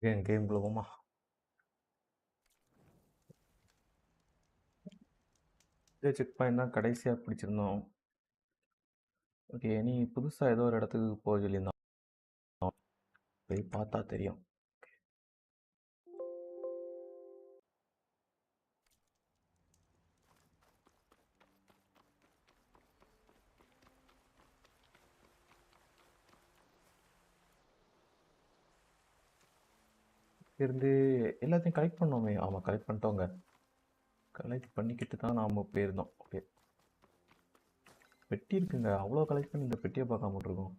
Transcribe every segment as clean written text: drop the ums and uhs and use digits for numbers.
கேம்குள்ள போமா. இதே check point தான் கடைசியாக பிடிச்சிருந்தோம். ஓகே, நீ புதுசாக ஏதோ ஒரு இடத்துக்கு போக சொல்லியிருந்தான், போய் பார்த்தா தெரியும். இருந்து எல்லாத்தையும் கலெக்ட் பண்ணோமே. ஆமாம், கலெக்ட் பண்ணிட்டோங்க. கலெக்ட் பண்ணிக்கிட்டு தான் நாம் போயிருந்தோம். ஓகே, பெட்டி இருக்குங்க. அவ்வளோ கலெக்ட் பண்ணி இந்த பெட்டியை பார்க்காம இருக்கோம்.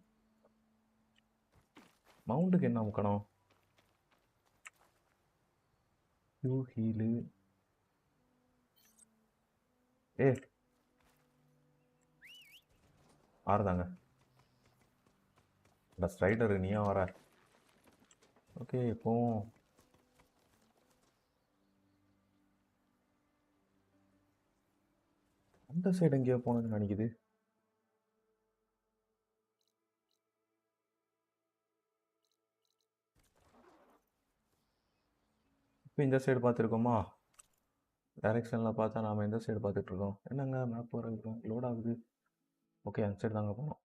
மவுண்டுக்கு என்ன அமுக்கணும்? You heel. ஏ ஆறுதாங்க. இந்த ஸ்ட்ரைடரு நீயா வர? ஓகே, போவோம். அந்த சைடு எங்கேயோ போனதுன்னு நினைக்குது. இப்போ இந்த சைடு பார்த்துருக்கோமா? டைரெக்ஷனில் பார்த்தா நாம் எந்த சைடு பார்த்துட்ருக்கோம்? என்னங்க மேப் வர லோட் ஆகுது. ஓகே, அந்த சைடு தாங்க போனோம்.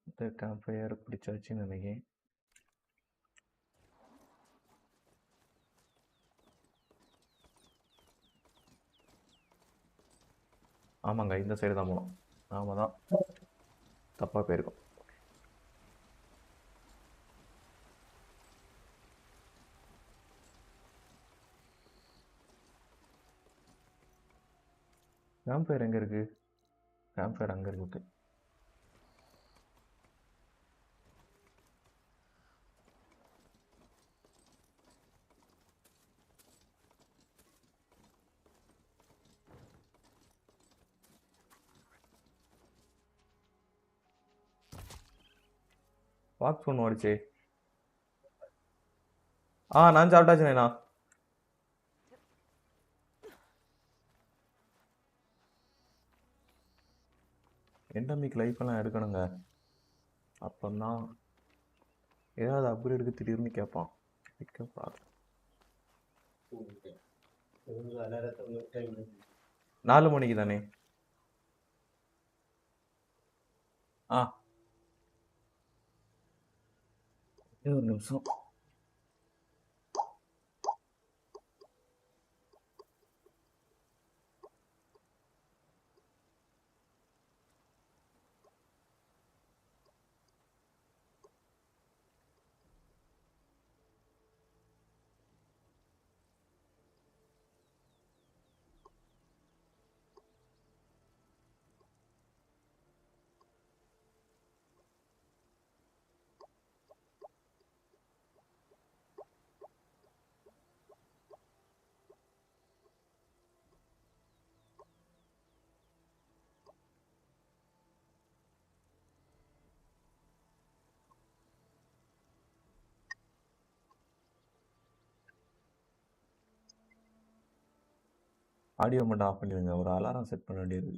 இந்த கேம்ப் ஃபயர் பிடிச்சாச்சுன்னு நினைக்கிறேன். ஆமாங்க, இந்த சைடு தான் போனோம். நாம தான் தப்பாக போயிருக்கோம். கேம்ப் ஃபயர் எங்கே இருக்குது? கேம்ப் ஃபயர் அங்கே இருக்கு. வாக் ஃபோன் ஓடிச்சே. நான் சாப்பிட்டாச்சுண்ணா. எண்டமிக் லைஃப்பெல்லாம் எடுக்கணுங்க. அப்போதான் ஏதாவது அப்கிரேடுக்கு திடீர்னு கேட்பான். கேட்கக்கூடாது. 4 மணிக்கு தானே? ஒரு நிமிஷம். ஆடியோ மட்டும் ஆஃப் பண்ணிடுங்க. ஒரு அலாரம் செட் பண்ண வேண்டியது.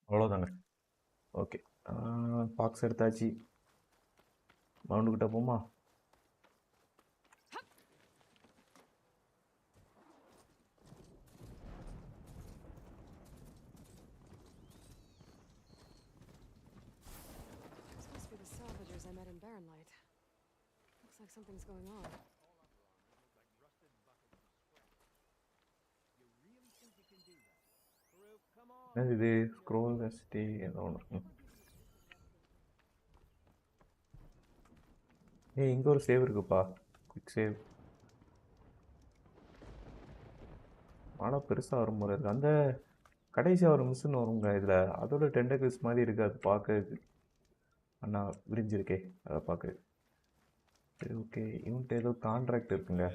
அவ்வளோதாங்க. ஓகே. பாக்ஸ் எடுத்தாச்சு. மவுண்டுக்கிட்ட போமா? This must be the salvagers I met in Barrenlight. Looks like something's going on. என்னது இது? ஸ்க்ரோல் வெஸ்டி ஏதோ ஒன்று. ஏய், இங்கே ஒரு சேவ் இருக்குப்பா. Quick save. மழை பெருசாக வரும் போல இருக்கு. அந்த கடைசியாக ஒரு மிஷின் வருங்க இதில். அதோட டெண்டக்கிள்ஸ் மாதிரி இருக்குது. அது பார்க்க அண்ணா விரிஞ்சிருக்கே அதை பார்க்க. சரி, ஓகே. இவன்ட்டு ஏதோ கான்ட்ராக்ட் இருக்குங்க.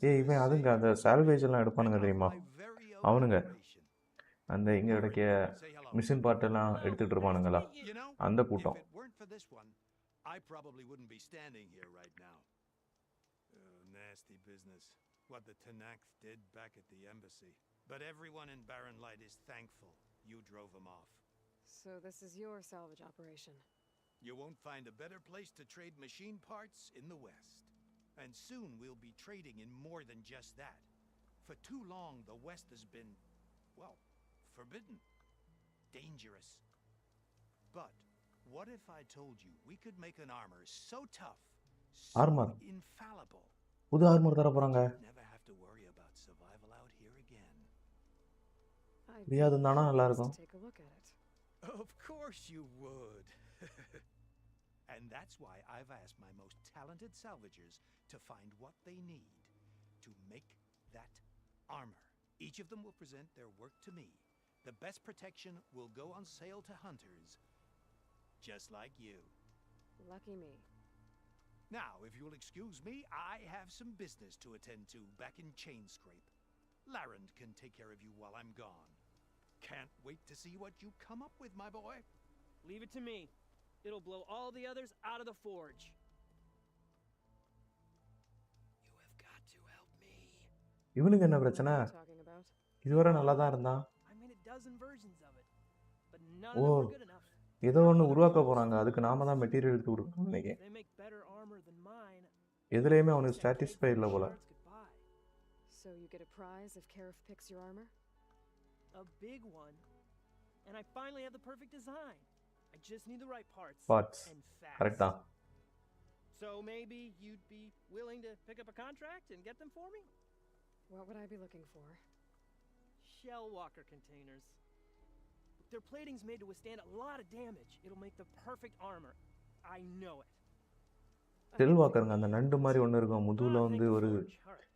ஏய், இவன் அதுங்க அந்த சால்வேஜ் எல்லாம் எடுப்பானுங்க தெரியுமா? அவனுங்க அந்த இங்கே கிடைக்க மிஷின் பார்ட்டெல்லாம் எடுத்துகிட்டு இருப்பானுங்களா, அந்த கூட்டம். I probably wouldn't be standing here right now. Nasty business. What the Tanakh did back at the embassy. But everyone in Barren Light is thankful you drove them off. So this is your salvage operation. You won't find a better place to trade machine parts in the West. And soon we'll be trading in more than just that. For too long, the West has been, well, forbidden. Dangerous. But what if I told you we could make an armor so tough, so infallible, புது armour தர போறாங்க. never have to worry about survival out here again. இது தானா நல்லா இருக்கும். Take a look at it. Of course you would. And that's why I've asked my most talented salvagers to find what they need to make that armor. Each of them will present their work to me. The best protection will go on sale to hunters, just like you. Lucky me. Now, if you'll excuse me, I have some business to attend to back in Chainscrape. Larend can take care of you while I'm gone. Can't wait to see what you come up with, my boy. Leave it to me. It'll blow all the others out of the forge. You have got to help me. இவனுக்கு என்ன பிரச்சனை? இதுவரை நல்லா தான் இருந்தான். I made a dozen versions of it, but none of them were good enough. ஏதோ ஒன்று உருவாக்க போறாங்க. அதுக்கு நாம தான் மெட்டீரியல் எடுத்து கொடுக்கணும் நினைக்கிறேன். They make better armor than mine. எதுலயுமே அவனுக்கு சாட்டிஸ்ஃபை இல்லை போல. So you get a prize if Karif picks your armor? A big one. And I finally have the perfect design. I just need the right parts. And fast. Correct. So maybe you'd be willing to pick up a contract and get them for me? What would I be looking for? Shell walker containers. Their plating's made to withstand a lot of damage. It'll make the perfect armor. I know it. Shell வாக்கருங்க, அந்த நண்டு மாதிரி ஒன்று இருக்கும். முதுகுல வந்து ஒரு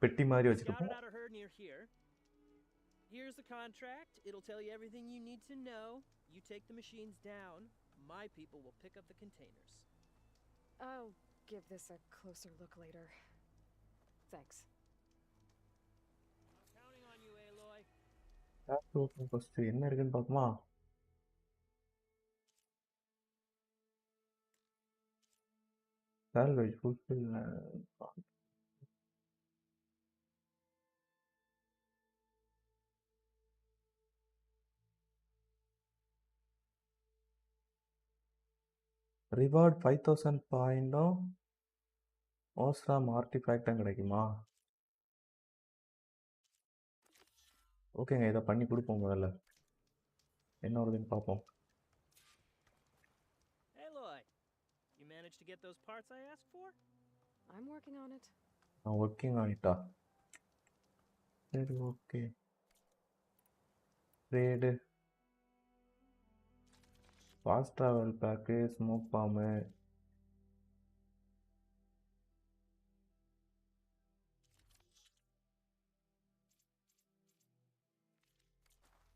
பெட்டி மாதிரி வச்சிருப்போம். Here's the contract. It'll tell you everything you need to know. You take the machines down. My people will pick up the containers. I'll give this a closer look later. Thanks. I'm counting on you, Aloy. First என்ன இருக்குன்னு பார்க்குமா? salvage fulfill reward 5000 பாயிண்டும் ஓஸ்ராம் ஆர்டிஃபேக்டும் கிடைக்குமா? ஓகேங்க, இதை பண்ணி கொடுப்போம். முதல்ல என்ன வருதுன்னு பார்ப்போம். Aloy, you managed to get those parts I asked for? I'm working on it. நான் ஒர்க்கிங் ஆனிட்டா? சரி, okay. Trade, fast travel pack, smoke bomb.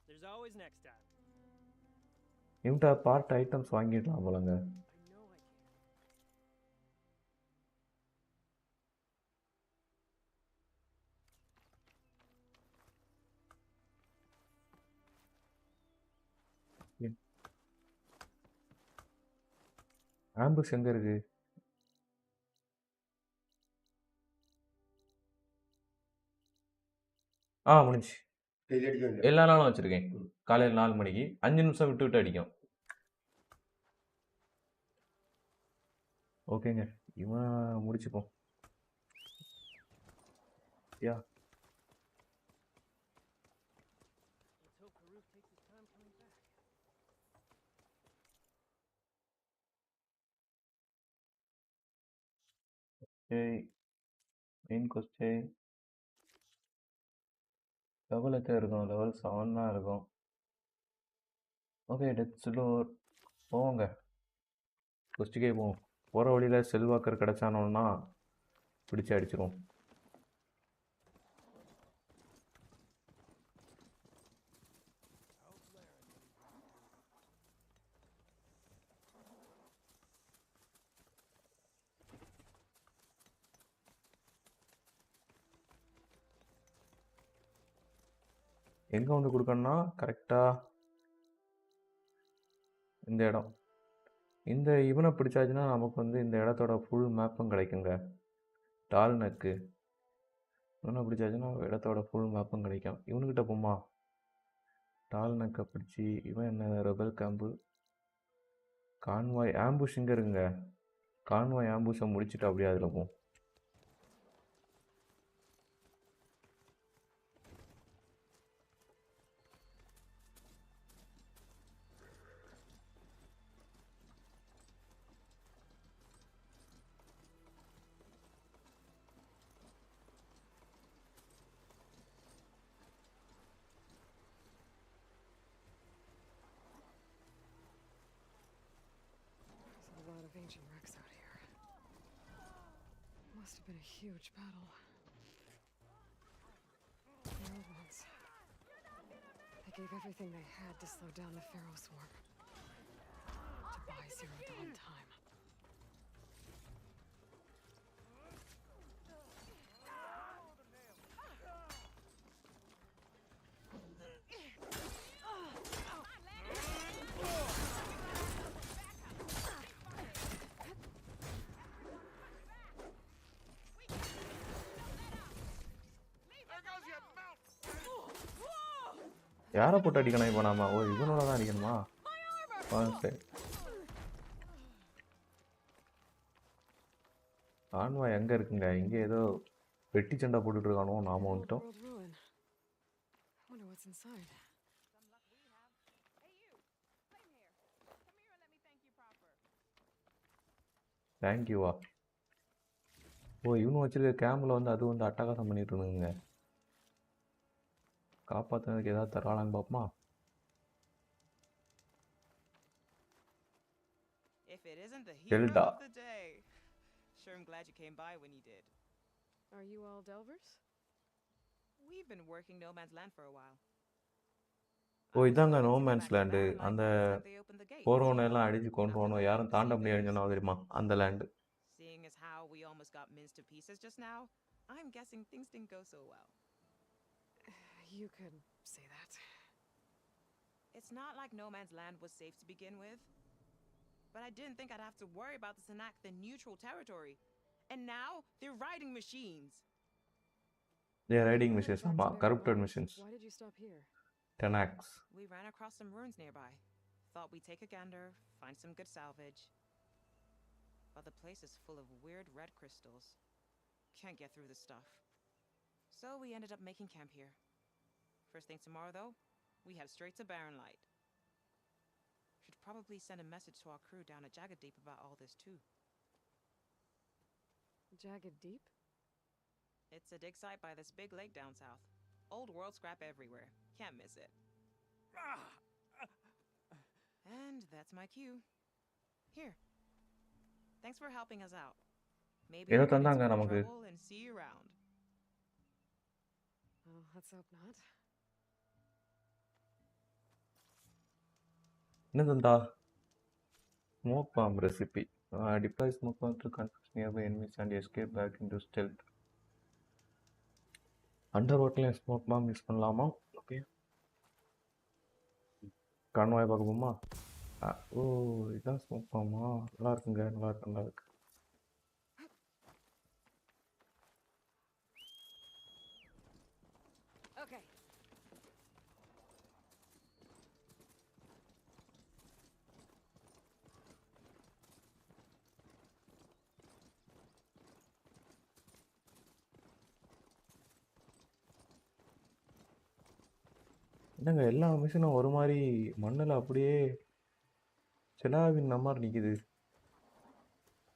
There's always next time. இவன்ட்ட பார்ட் ஐட்டம்ஸ் வாங்கிடலாம் போலங்க. ஆம்புஷ் எங்க இருக்கு? முடிஞ்சு. டெய்லி அடிக்க வேண்டியது. எல்லா நாளும் வச்சுருக்கேன். காலையில் 4 மணிக்கு 5 நிமிஷம் விட்டு விட்டு அடிக்கும். ஓகேங்க, இவன் முடிச்சுப்போம். யா Let's hope Karuk takes his time coming back. ஏய் மெயின் கொஸ்டின் லெவல் எத்தனை இருக்கும்? லெவல் 7 தான் இருக்கும். ஓகே, டெத் ஸ்லோர் போவோங்க. கொஸ்டிக்கே போவோம். போகிற வழியில் செல்வாக்கர் கிடச்சானோன்னா பிடிச்சி அடிச்சிருவோம். எங்கே வந்து கொடுக்கணும்னா கரெக்டாக இந்த இடம். இந்த இவனை பிடிச்சாச்சுன்னா நமக்கு வந்து இந்த இடத்தோட ஃபுல் மேப்பும் கிடைக்குங்க. டால்னக்கு இவனை பிடிச்சாச்சுன்னா இடத்தோட ஃபுல் மேப்பும் கிடைக்கும். இவனுக்கிட்ட போமா டால்னக்கை பிடிச்சி இவன் என்ன ரெபல் கேம்பு கான்வாய் ஆம்புஷ் இங்கே இருக்குங்க. கான்வாய் ஆம்புஷை முடிச்சுட்டு அப்படியே அதில் போகும். There's a lot of ancient wrecks out here. Must have been a huge battle. The old ones. They gave everything they had to slow down the Pharaoh swarm. To buy Zero Dawn time. யாரை போட்டு அடிக்கணும் இப்போ நாம? ஓ, இவனோட தான் அடிக்கணுமா? சரி. Convoy எங்கே இருக்குங்க? இங்கே ஏதோ வெட்டி சண்டை போட்டுட்டு இருக்கானோ. நாம வந்துட்டோம். Old ruin. Wonder what's inside. தேங்க்யூவா. ஓ, இவனு வச்சிருக்க கேமில் வந்து அது வந்து அட்டகாசம் பண்ணிட்டு இருந்துங்க. காப்பாற்றுறதுக்கு ஏதாவது தராளான்னு பார்ப்போமா? If it isn't the hero Hilda. of the day. Sure, I'm glad you came by when you did. Are you all Delvers? We've been working No Man's Land for a while. ஓ, இதாங்க no mens land. அந்த போகிறவனெல்லாம் அடித்து கொண்டுருவானோ, யாரும் தாண்ட முடியாதுன்னு சொன்னா தெரியுமா? அந்த land. Seeing as how we almost got minced to pieces just now, I'm guessing things didn't go so well. You could say that. It's not like No Man's Land was safe to begin with. But I didn't think I'd have to worry about this enact the neutral territory. And now, they're riding machines. They're riding machines. ஆமா, corrupted machines. Why did you stop here? Tenax. We ran across some ruins nearby. Thought we'd take a gander, find some good salvage. But the place is full of weird red crystals. Can't get through this stuff. So we ended up making camp here. First thing tomorrow, though, we head straight to Barren Light. Should probably send a message to our crew down at Jagged Deep about all this, too. Jagged Deep? It's a dig site by this big lake down south. Old world scrap everywhere. Can't miss it. And that's my cue. Here. Thanks for helping us out. Maybe ஏதோ we'll get into தந்தாங்க more நமக்கு. trouble and see you around. Well, let's hope not. என்ன தந்தா? Smoke bomb recipe. Deploy smoke bomb to confuse nearby enemies and escape back into stealth. Under smoke balm use பண்ணலாமா? Okay, convoy பார்க்க ஓ, இதுதான் smoke Bama? நல்லா இருக்குங்க, நல்லா இருக்கு, நல்லா இருக்கு. Okay. என்னங்க எல்லா மிஷினும் ஒரு மாதிரி மண்ணில் அப்படியே செலாவின் மாதிரி நிற்கிது.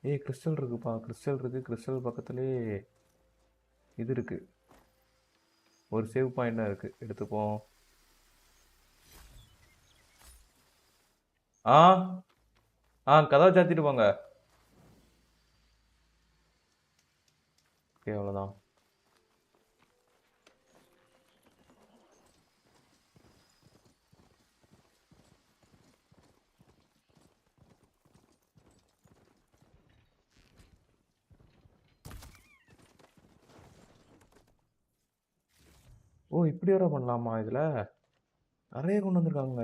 ஏய் கிறிஸ்டல் இருக்குப்பா, கிறிஸ்டல் இருக்கு. கிறிஸ்டல் பக்கத்துலேயே இது இருக்கு, ஒரு சேவ் பாயிண்டாக இருக்கு, எடுத்துப்போம். ஆ கதவை சாத்திட்டு போங்க. ஓகே அவ்வளோதான். ஓ இப்படி வர பண்ணலாமா? இதில் நிறைய கொண்டு வந்திருக்காங்க.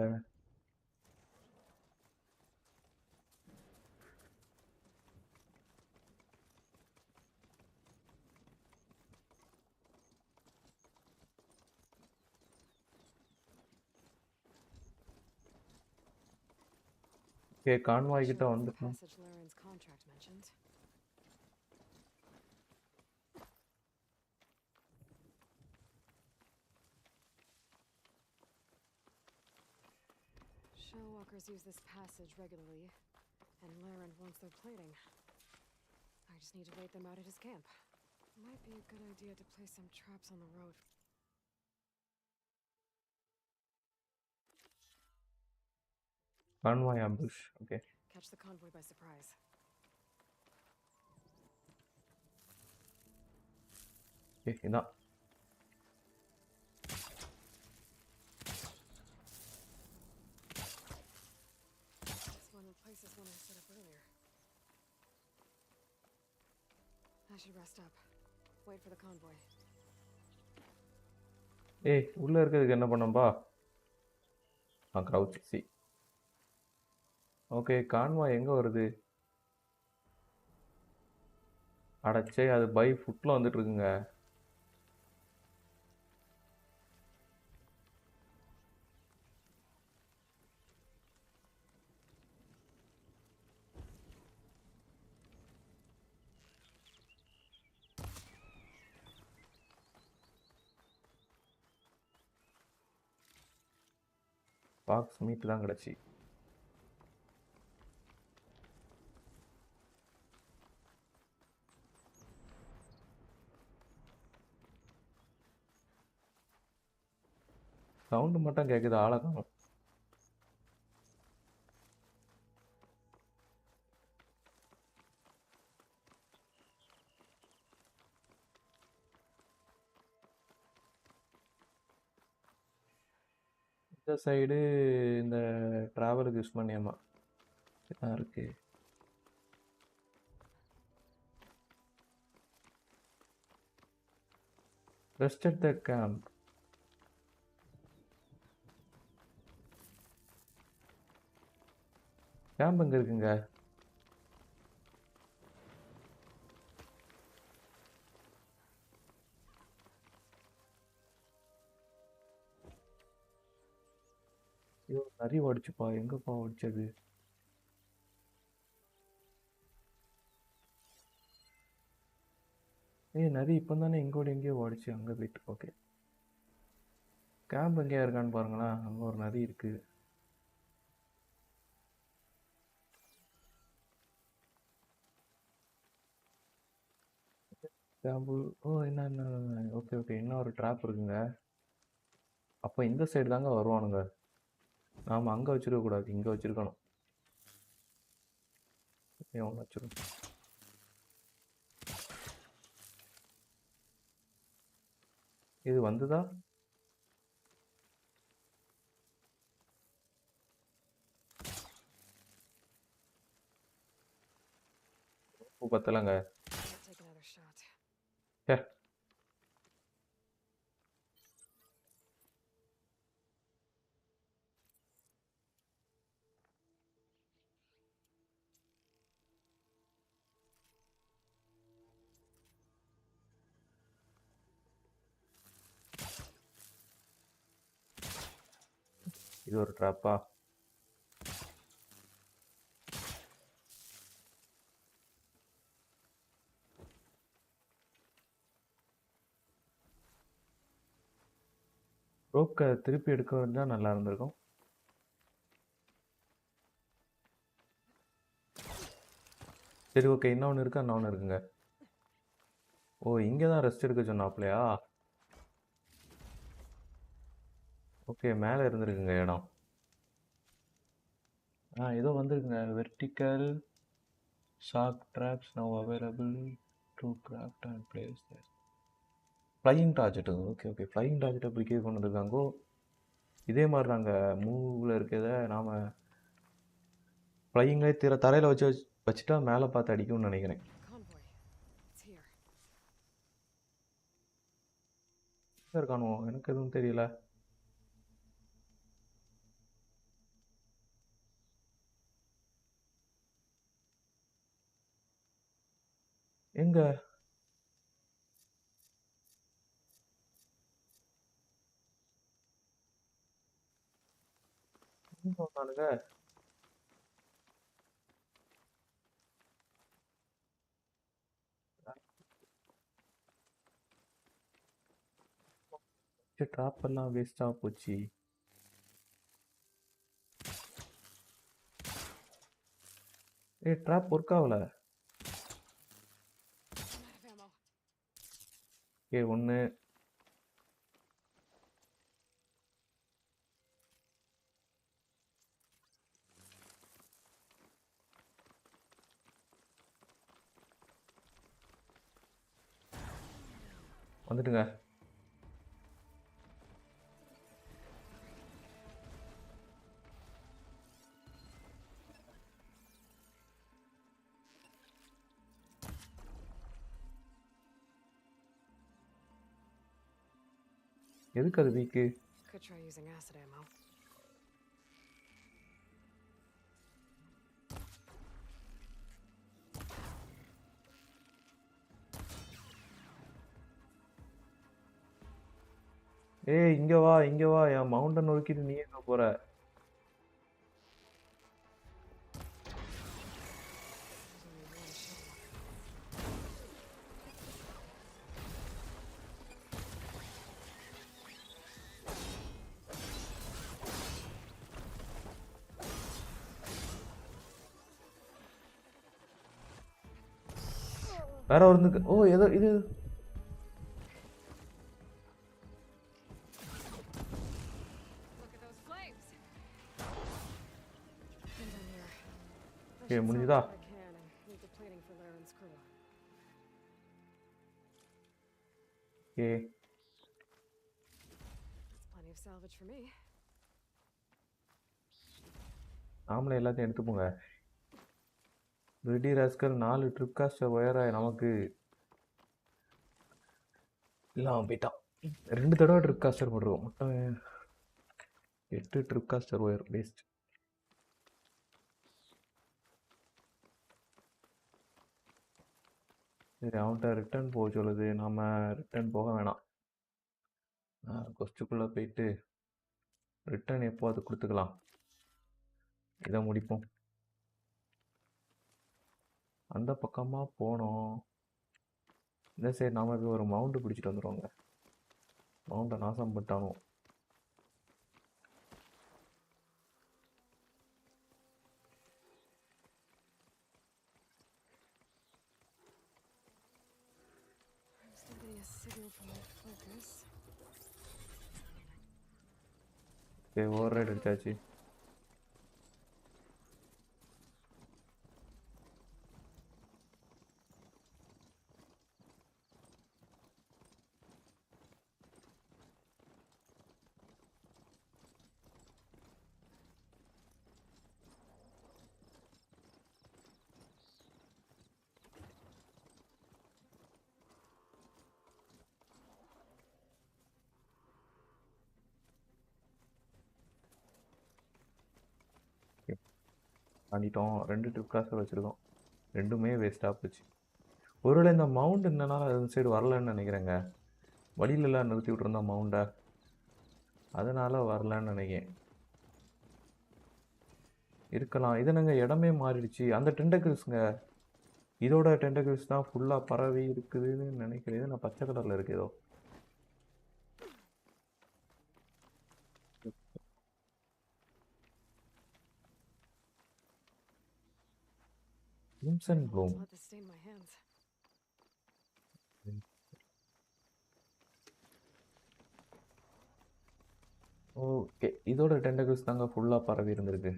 ஓகே கான்வாய் கிட்ட Sure, that's the வந்துட்டோம். passage Laren's contract mentioned. Shellwalkers use this passage regularly, and Laren wants their plating. I just need to wait them out at his camp. Might be a good idea to place some traps on the road. Convoy ambush. Okay Catch the convoy by surprise. Okay இதான். This one replaces one I set up earlier. I should rest up. Wait for the convoy. ஏய் உள்ளே இருக்கிறதுக்கு என்ன பண்ணம்பா? Crouch C. Okay convoy எங்கே வருது? அடச்சே அது by ஃபுட்டில் வந்துட்டு இருக்குங்க. பாக்ஸ் மீட் தான் கிடச்சி. சவுண்டு மட்டும் கேட்குது, ஆளை காணும். இந்த சைடு இந்த ட்ராவலுக்கு யூஸ் பண்ணியாமா இதான் இருக்கு. Rest at the camp. Camp எங்கே இருக்குங்க? ஐயோ நிறைய ஓடிச்சுப்பா, எங்கப்பா ஓடிச்சது? ஏய் நிறைய இப்போ தானே எங்கோட எங்கேயோ ஓடிச்சு, அங்கே போயிட்டு. ஓகே கேம்ப் எங்கேயா இருக்கான்னு பாருங்களேன், அங்கே ஒரு நரி இருக்குது. கேம்பு. ஓ என்ன என்ன, ஓகே ஓகே இன்னும் ஒரு ட்ராப் இருக்குங்க. அப்போ இந்த சைடு தாங்க வருவானுங்க. நாம் அங்கே வச்சுருக்கக்கூடாது, இங்கே வச்சுருக்கணும். ஒன்று வச்சுருக்கோம். இது வந்துதா? பத்தலைங்க. Can't take another shot. ஏ இது ஒரு ட்ராப்பா? ப்ரோ ரோக்கை திருப்பி எடுக்க வந்தால் நல்லா இருந்திருக்கும். சரி ஓகே, இன்னொன்று இருக்கா? இன்னொன்று இருக்குங்க. ஓ, இங்கே தான் ரெஸ்ட் எடுக்க சொன்னாப்லையா? ஓகே, மேலே இருந்திருக்குங்க இடம். ஏதோ வந்திருக்குங்க. Vertical shark traps now available to craft and place. Flying target. Okay okay, flying டார்ஜெட்டை பிடிக்க கொண்டு வந்திருக்காங்கோ. இதே மாதிரி நாங்கள் மூவில் இருக்கிறத நாம் ஃப்ளையிங்லேயே தரையில் வச்சுட்டா மேலே பார்த்து அடிக்கும்னு நினைக்கிறேன். Convoy. It's here. எங்கே இருக்கானோ எனக்கு எதுவும் தெரியல. எங்க வந்தானுங்க? ட்ராப் எல்லாம் வேஸ்டாக போச்சு. ட்ராப் ஒர்க் ஆகல. I'm out of ammo. ஒன்று வந்துட்டுங்க. எதுக்கு அது week? Could try using acid ammo. இங்கே வா இங்கே வா, என் மவுண்டன் நோக்கிட்டு நீ எங்கே போகிற? There's only one shell walker. வேற ஒருந்துக்கு. ஏதோ இது. Look at those flames. And down here. I Okay, should முடிஞ்சுதா? salvage what I can and leave the plating for Laren's crew. That's plenty of salvage for me. நாமளே எல்லாத்தையும் எடுத்துப்போங்க. Ready rascal 4 trip castor ஒயரை நமக்கு இல்லாமல் போயிட்டான். 2 தடவை trip castor போட்டுருவோம். மொத்தம் 8 ட்ரிப் காஸ்டர் ஒயர் வேஸ்ட். சரி, அவன்கிட்ட ரிட்டர்ன் போக சொல்லுது. நாம் ரிட்டர்ன் போக வேணாம். கொஸ்டுக்குள்ளே போயிட்டு ரிட்டர்ன் எப்போ அது கொடுத்துக்கலாம். இதை முடிப்போம். அந்த பக்கமாக போனோம். இந்த சைடு நாம போய் ஒரு மவுண்டு பிடிச்சிட்டு வந்துடுவாங்க. மவுண்டை நாசம் பண்ணிட்டானோ. I'm still getting a signal from my focus. சரி, ஓவர் ரைட் அடிச்சாச்சு. தாண்டிட்டோம். 2 ட்ரிப் காஸ்டர் வச்சுருக்கோம். 2மே வேஸ்ட்டாக போச்சு. ஒருவேளை இந்த மவுண்ட் என்னன்னா அந்த சைடு வரலன்னு நினைக்கிறேங்க. வழியிலலாம் நிறுத்தி விட்ருந்தோம் மவுண்டை, அதனால் வரலன்னு நினைக்கிறேன். இருக்கலாம். இது என்னங்க இடமே மாறிடுச்சு. அந்த டெண்டக்கிள்ஸுங்க, இதோட டெண்டக்கிள்ஸ் தான் ஃபுல்லாக பரவி இருக்குதுன்னு நினைக்கிறேன். நான் பச்சை கலரில் இருக்கு ஏதோ. Crimson I'll Bloom. let this stain my hands. Okay, இதோட டெண்டகிள்ஸ் தாங்க ஃபுல்லாக பரவி இருந்திருக்கு.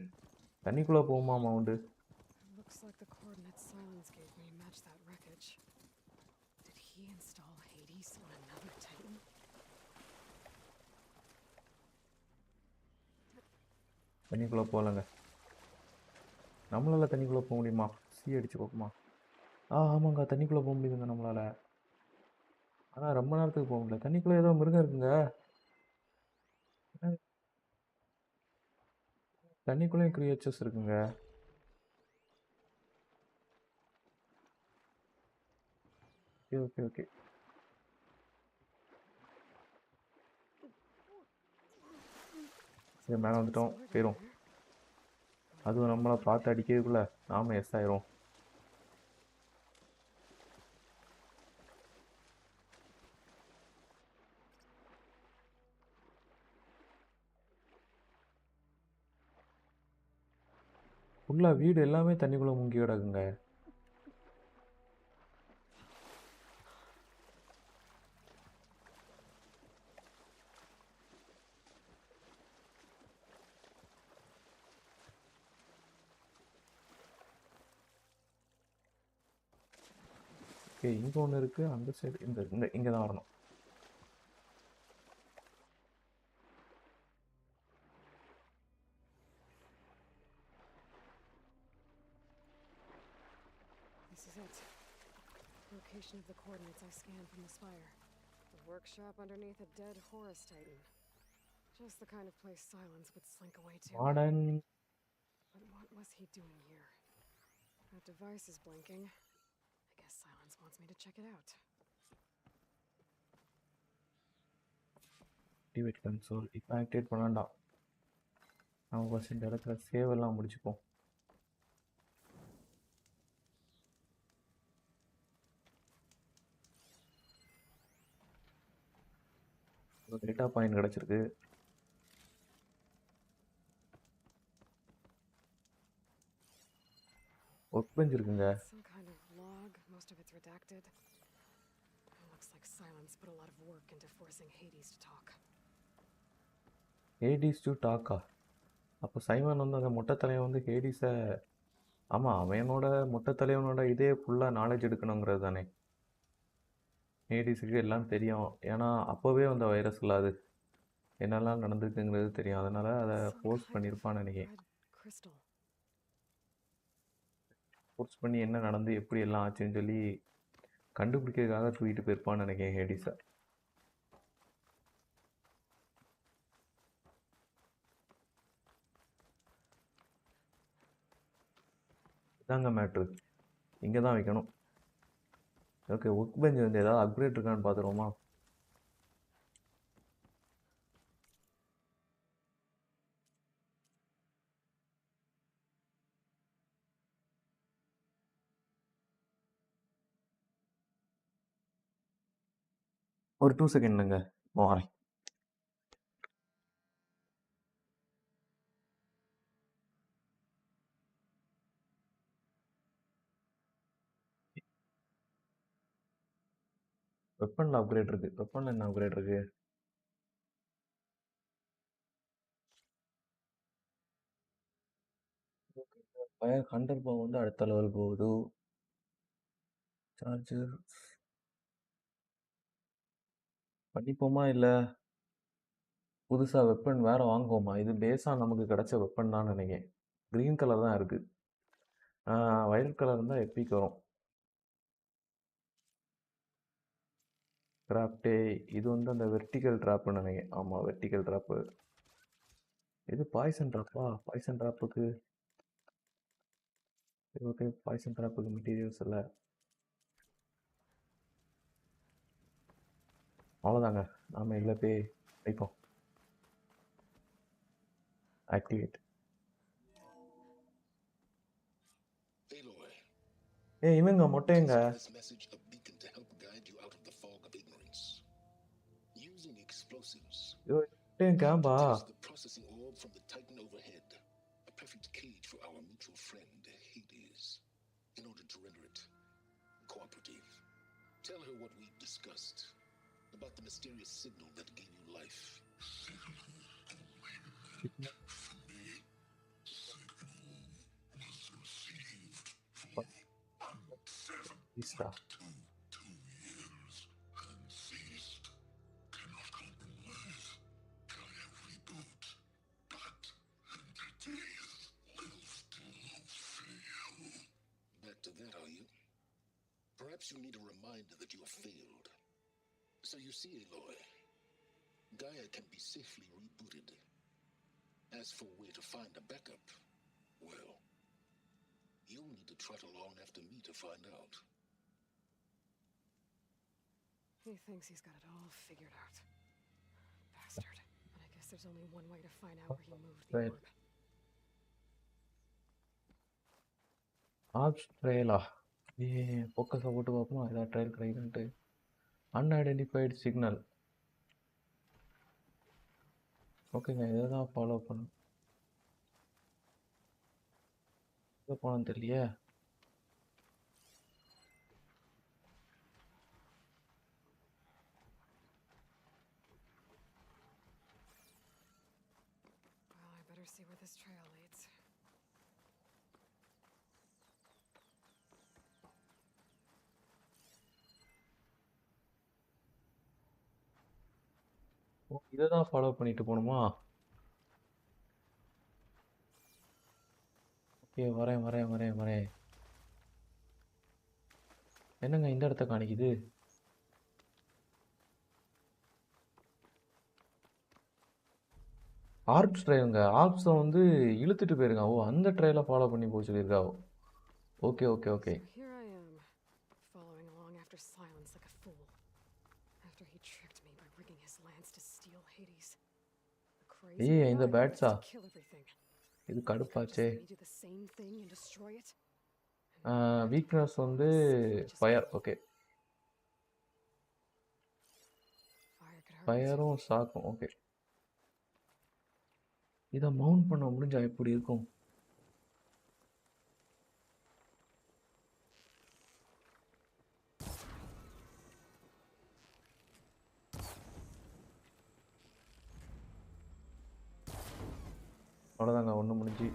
தண்ணிக்குள்ளே போகுமா mount? Looks like the coordinates Silence gave me match that wreckage. Did he install Hades on another Titan? தண்ணிக்குள்ளே போகலங்க. நம்மளால் தண்ணிக்குள்ளே போக முடியுமா? சி அடிச்சு பார்க்குமா? ஆமாங்க, தண்ணிக்குள்ளே போக முடியுதுங்க நம்மளால். ஆனால் ரொம்ப நேரத்துக்கு போக முடியல. தண்ணிக்குள்ளே ஏதோ மிருகம் இருக்குங்க. தண்ணிக்குள்ளேயும் கிரியேச்சர்ஸ் இருக்குங்க. Okay okay okay. சரி, மேலே வந்துட்டோம், போயிடும். அதுவும் நம்மளை பார்த்து அடிக்கிறதுக்குள்ள நாம எஸ் ஆயிரும். ஃபுல்லாக வீடு எல்லாமே தண்ணிக்குள்ளே முங்கி கிடக்குங்க. ஓகே, இங்கே ஒன்று இருக்குது. அந்த சைடு இங்கே தான் வரணும். This is it. Location of the coordinates I scanned from the spire. The workshop underneath a dead Horus Titan. Just the kind of place Silence would slink away to. Modern. But what was he doing here? That device is blinking. I guess Silence wants me to check it out. Activate console இப்போ activate பண்ணாண்டா. நம்ம first இந்த இடத்துல save எல்லாம் முடிச்சுப்போம். Data point கிடச்சிருக்கு. Work bench இருக்குங்க. Some kind of log, most of it's redacted. It looks like Silence put a lot of work into forcing Hades to talk. Hades to Dhaka? அப்போ Simon வந்து அந்த மொட்டை தலைவன் வந்து ஹேடிஸை, ஆமாம் அவனோட மொட்டை தலைவனோட இதே ஃபுல்லாக நாலேஜ் எடுக்கணுங்கிறது தானே. ஹேடிஸுக்கு எல்லாம் தெரியும், ஏன்னா அப்போவே அந்த வைரஸ் இல்லாது என்னெல்லாம் நடந்திருக்குங்கிறது தெரியும். அதனால் அதை ஃபோர்ஸ் பண்ணியிருப்பான்னு நினைக்கிறேன். Crystal. ஃபோர்ஸ் பண்ணி என்ன நடந்து எப்படி எல்லாம் ஆச்சுன்னு சொல்லி கண்டுபிடிக்கிறதுக்காக தூக்கிட்டு போயிருப்பான்னு நினைக்கிறேன் ஹேடிஸை. இதாங்க மேட்ரு, இங்கே தான் வைக்கணும். ஓகே, ஒர்க் பெஞ்ச் வந்து ஏதாவது அப்கிரேட் இருக்கான்னு பார்த்துருவோமா? ஒரு 2 செகண்ட்ங்க வரேன். வெப்பனில் அப்கிரேட் இருக்குது. வெப்பனில் என்ன அப்கிரேட் இருக்குது? ஃபயர் 100 பவர் வந்து அடுத்த லெவல் போகுது. சார்ஜர் பண்ணிப்போமா இல்லை புதுசாக வெப்பன் வேறு வாங்குவோமா? இது பேஸாக நமக்கு கிடச்ச வெப்பன் தான் நினைக்கிறேன். க்ரீன் கலர் தான் இருக்குது. வயலட் கலர் இருந்தால் எப்பிக் வரும். கிராஃப்டே இது வந்து அந்த வெர்டிக்கல் ட்ராப்புன்னு நினைக்கிறேன். ஆமாம், வெர்டிக்கல் ட்ராப்பு. இது பாய்சன் ட்ராப்பா? பாய்சன் ட்ராப்புக்கு ஓகே, பாய்சன் ட்ராப்புக்கு மெட்டீரியல்ஸ் இல்லை. அவ்வளோதாங்க, நாம் இதில் போய் வைப்போம். ஆக்டிவேட். Aloy, இவங்க மொட்டைங்க. consider this message a beacon to help guide you out of the fog of ignorance. Using explosives, மொட்டையும் கேம்பா? test the processing orb from the Titan overhead. A perfect cage for our mutual friend, Hades. in order to render it cooperative. Tell her what we've discussed about the mysterious signal that gave you life. Vista. Back to that, are you? Perhaps you need a reminder that you have failed. So you see, Aloy, Gaia can be safely rebooted. As for where to find a backup, well, you'll need to trot along after me to find out. He thinks he's got it all figured out. Bastard. But I guess there's only one way to find out where he moved the Right. orb. ஆப்ஸ் ட்ரையலா ஃபோக்கஸை போட்டு பார்ப்போம் ஏதாவது trial கிடைக்குதுன்ட்டு. Unidentified signal. ஓகேங்க, இதை தான் follow பண்ணும். எங்கே போனோன்னு தெரியலையே. Well, I better see where this trail leads. இதை தான் ஃபாலோ பண்ணிட்டு போகணுமா? ஓகே, வரேன். என்னங்க இந்த இடத்த காணிக்குது? ஆர்ப்ஸ் ட்ரைவுங்க. ஆர்ப்ஸை வந்து இழுத்துட்டு போயிருக்கான். ஓ, அந்த ட்ரையலை ஃபாலோ பண்ணி போக சொல்லியிருக்கா. Okay. So here I am, following along after Silence like a fool. After he tricked me by rigging his lance to steal Hades. The crazy இந்த Aloy wants பேட்ஸா? to kill everything. இது Just கடுப்பாச்சே. let me do the same thing and destroy it. Weakness வந்து fire. Okay, Fire could hurt me too. ஃபயரும் சாக்கும். Okay, இதை mount பண்ண முடிஞ்சா எப்படி இருக்கும்? அவ்வளோதாங்க, ஒன்று முடிஞ்சு.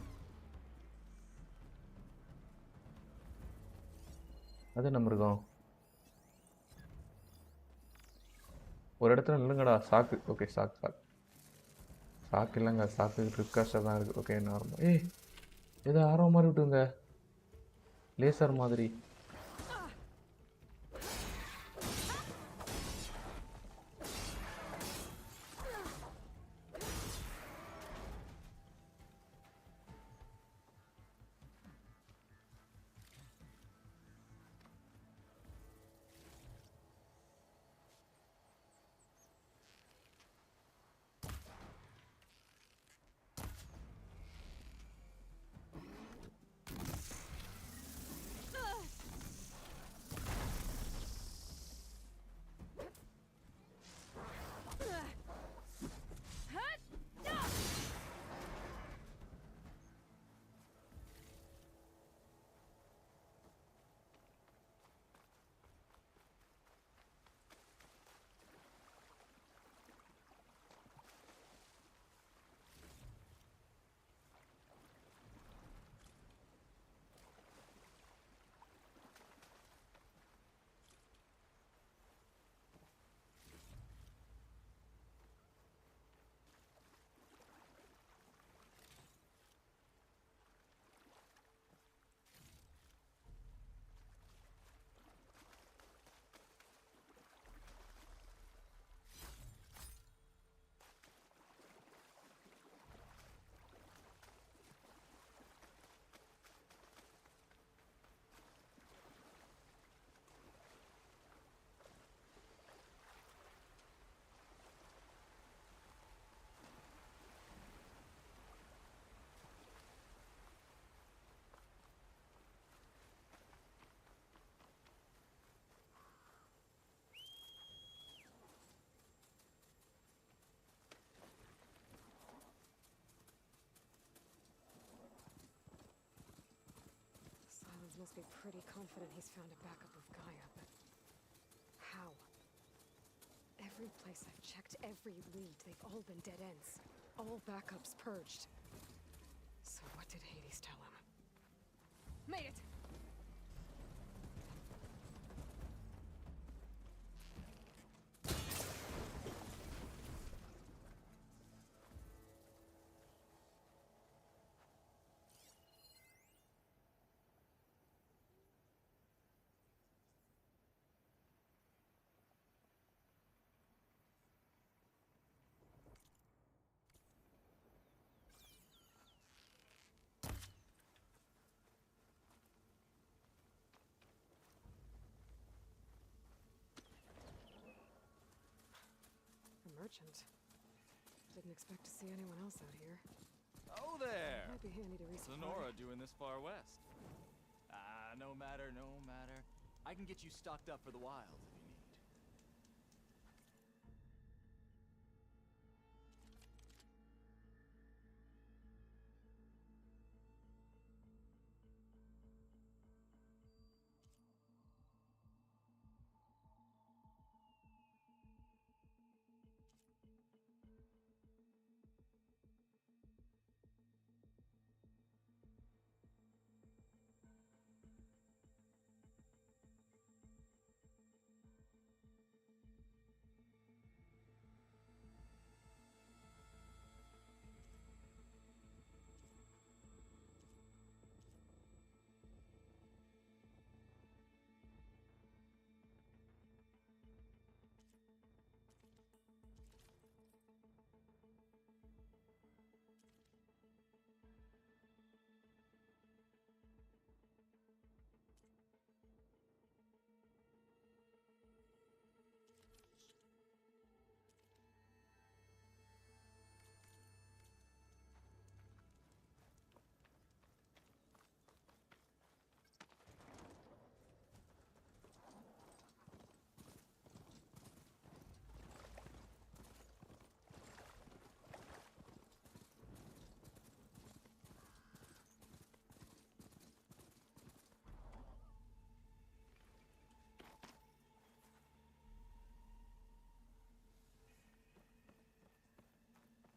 அது நம்ம இருக்கோம் ஒரு இடத்துல நில்லுங்கடா. சாக்கு. ஓகே, சாக்கு இல்லைங்க, சாக்கு ட்ரிக்காஸ்டாக தான் இருக்குது. Okay, normal. ஏதோ ஆரோ மாதிரி விட்டுங்க, லேசர் மாதிரி. must be pretty confident he's found a backup of Gaia, but how? Every place I've checked, every lead, they've all been dead ends. All backups purged. So what did Hades tell him? Made it! Merchant. Didn't expect to see anyone else out here. Oh there! Might be handy to resupply. Sonora doing this far west. No matter, no matter. I can get you stocked up for the wild if you need.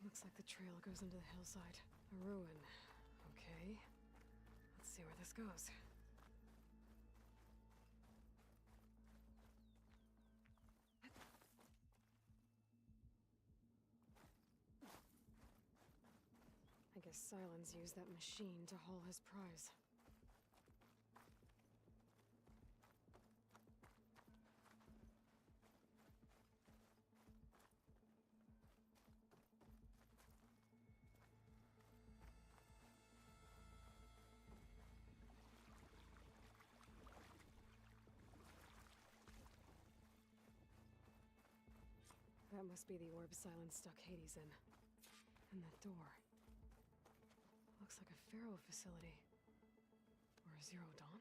Looks like the trail goes into the hillside. A ruin. Okay. Let's see where this goes. I guess Silence used that machine to haul his prize. That must be the orb Silence stuck Hades in. And that door. Looks like a Pharaoh facility. Or a Zero Dawn?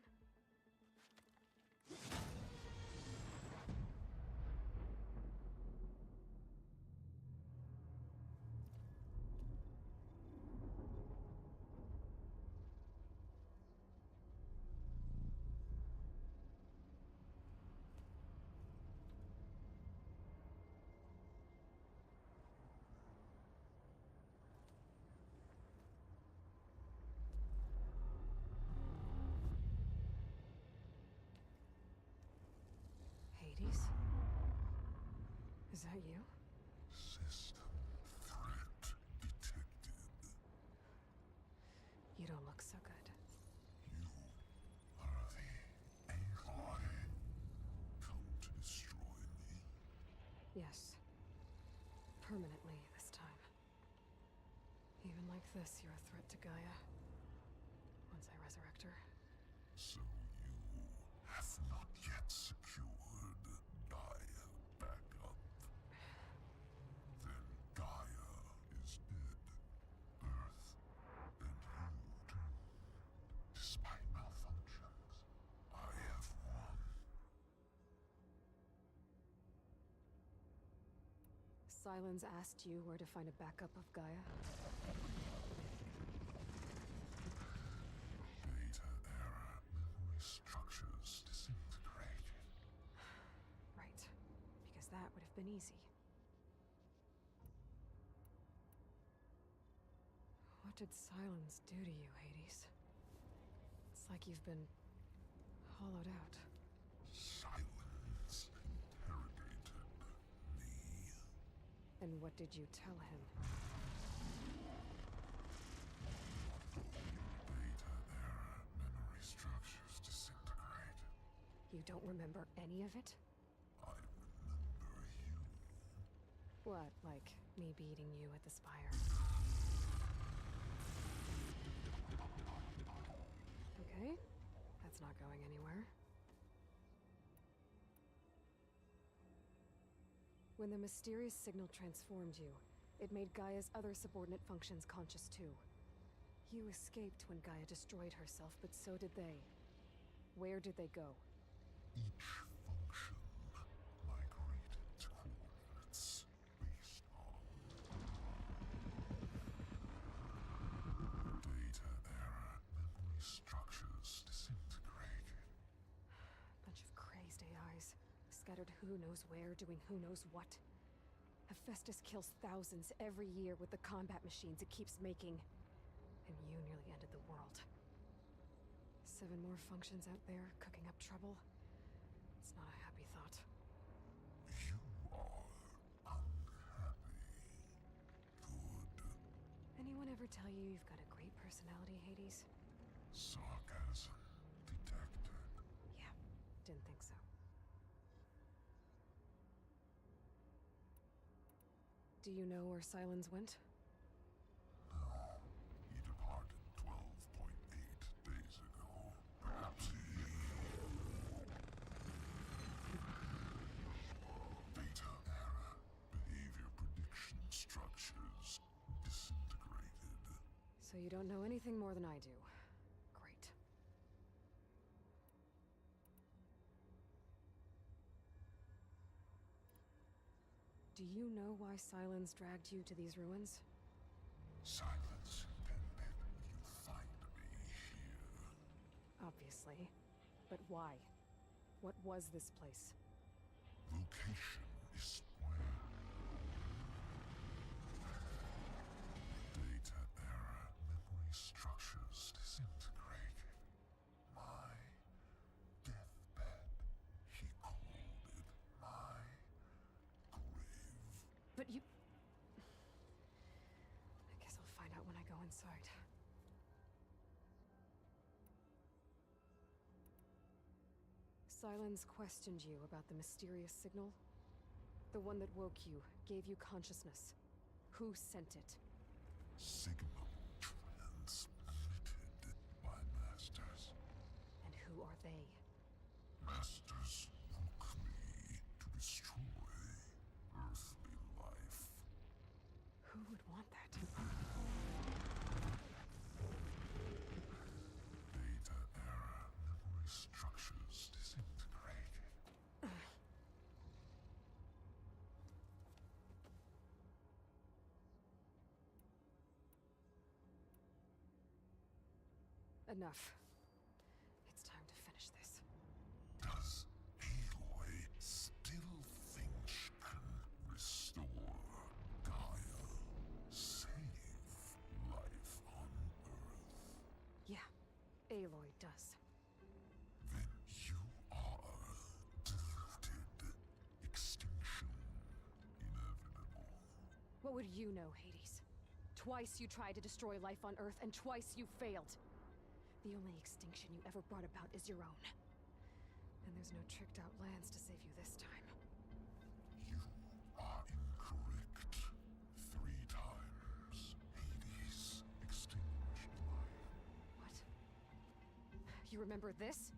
Hades? Is that you? System threat detected. You don't look so good. You are the Aloy. Come to destroy me. Yes. Permanently this time. Even like this, you're a threat to Gaia. Once I resurrect her. So you have not yet secured Gaia backup. Then Gaia is dead. Earth and you, despite malfunctions, I have won. Silence asked you where to find a backup of Gaia? Beta era memory been easy. What did silence do to you, Hades? It's like you've been hollowed out. Silence interrogated me. And what did you tell him? Data error, memory structures disintegrate. You don't remember any of it? I remember you. What, like me beating you at the Spire? Okay, that's not going anywhere. When the mysterious signal transformed you, it made Gaia's other subordinate functions conscious too. You escaped when Gaia destroyed herself, but so did they. Where did they go? Each function migrated to coordinates based on data error, memory structures disintegrated. Bunch of crazed AIs, scattered who knows where, doing who knows what. Hephaestus kills thousands every year with the combat machines it keeps making. And you nearly ended the world. 7 more functions out there, cooking up trouble. It's not a happy thought. You are unhappy. Good. Anyone ever tell you you've got a great personality, Hades? Sarcasm detected. Yeah, didn't think so. Do you know where Silence went? No, he departed 12.8 days ago. Perhaps he... Data error, behavior prediction structures disintegrated. So you don't know anything more than I do. Great. Do you know why Silence dragged you to these ruins? Silence intended you find me here. Obviously. But why? What was this place? Location is where. Data error, memory structures disintegrated. My deathbed, he called it my grave. But you... I guess I'll find out when I go inside. Silence questioned you about the mysterious signal? The one that woke you, gave you consciousness. Who sent it? Signal transmitted by masters. And who are they? Masters woke me to destroy earthly life. Who would want that? Data error, memory structures disintegrated. Enough. It's time to finish this. Does Aloy still think she can restore Gaia? Save life on Earth? Yeah, Aloy does. Then you are deluded. Extinction inevitable. What would you know, Hades? Twice you tried to destroy life on Earth, and twice you failed. The only extinction you ever brought about is your own. And there's no tricked-out lands to save you this time. You are incorrect. 3 times. Hades extinguished life. What? You remember this?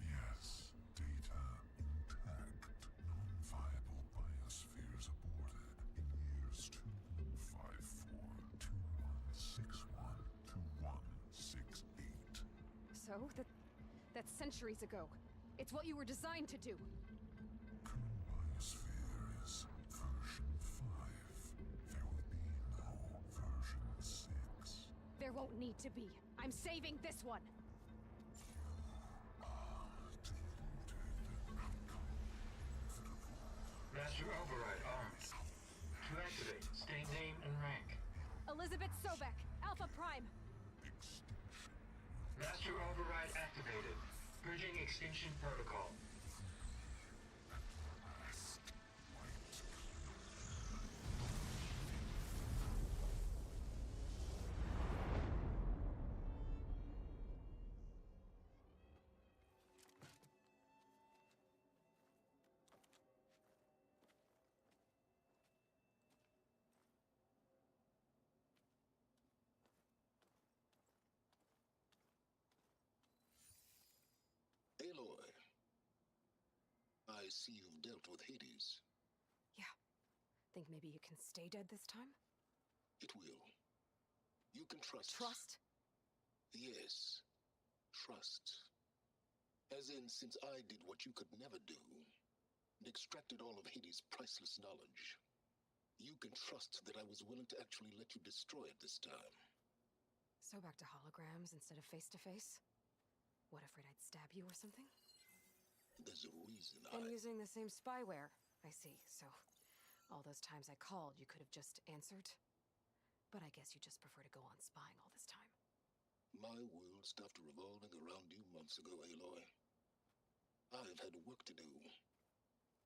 Yes, data intact. Non-viable biospheres aborted in years 2154, 2161, 2168. So, that's centuries ago. It's what you were designed to do. Current biosphere is version 5. There will be no version 6. There won't need to be. I'm saving this one. Deluded. Outcome inevitable. Master override armed. To activate, state name and rank. Elizabeth Sobek, Alpha Prime. Master override activated. Bridging extinction protocol. Aloy, I see you've dealt with Hades. Yeah. Think maybe you can stay dead this time? It will. You can trust. Trust? Yes. Trust. As in, since I did what you could never do, and extracted all of Hades' priceless knowledge, you can trust that I was willing to actually let you destroy it this time. So back to holograms instead of face-to-face? What, afraid I'd stab you or something? There's a reason And using the same spyware. I see, so all those times I called, you could have just answered? But I guess you just prefer to go on spying all this time. My world stopped revolving around you months ago, Aloy. I've had work to do.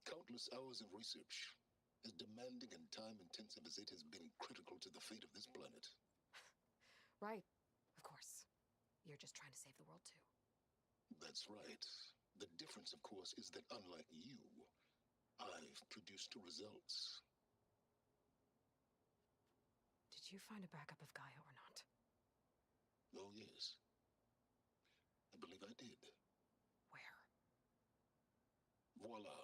Countless hours of research, as demanding and time-intensive as it has been critical to the fate of this planet. Right, of course. You're just trying to save the world, too. That's right. The difference, of course, is that unlike you, I've produced results. Did you find a backup of Gaia or not? Oh, yes. I believe I did. Where? Voila.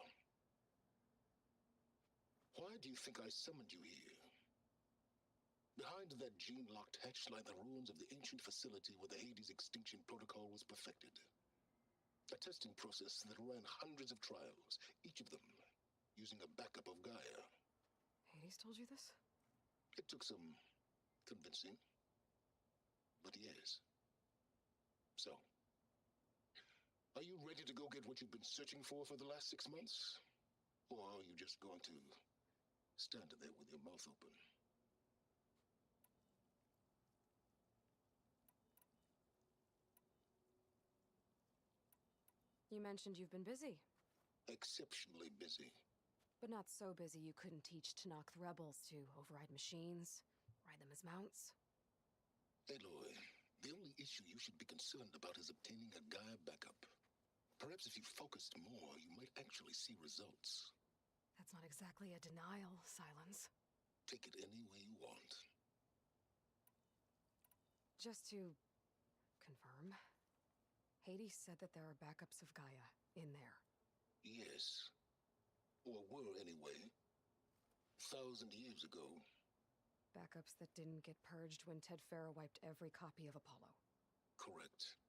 Why do you think I summoned you here? Behind that gene-locked hatch lie the ruins of the ancient facility where the Hades extinction protocol was perfected. A testing process that ran hundreds of trials, each of them using a backup of Gaia. Hades told you this? It took some convincing, but yes. So, are you ready to go get what you've been searching for the last 6 months? Or are you just going to stand there with your mouth open? You mentioned you've been busy. Exceptionally busy. But not so busy you couldn't teach Tanakh rebels to override machines, ride them as mounts. Aloy, the only issue you should be concerned about is obtaining a Gaia backup. Perhaps if you focused more, you might actually see results. That's not exactly a denial, Silence. Take it any way you want. Just to confirm, Hades said that there are backups of Gaia in there. Yes. Or were, anyway. 1,000 years ago. Backups that didn't get purged when Ted Farrow wiped every copy of Apollo. Correct.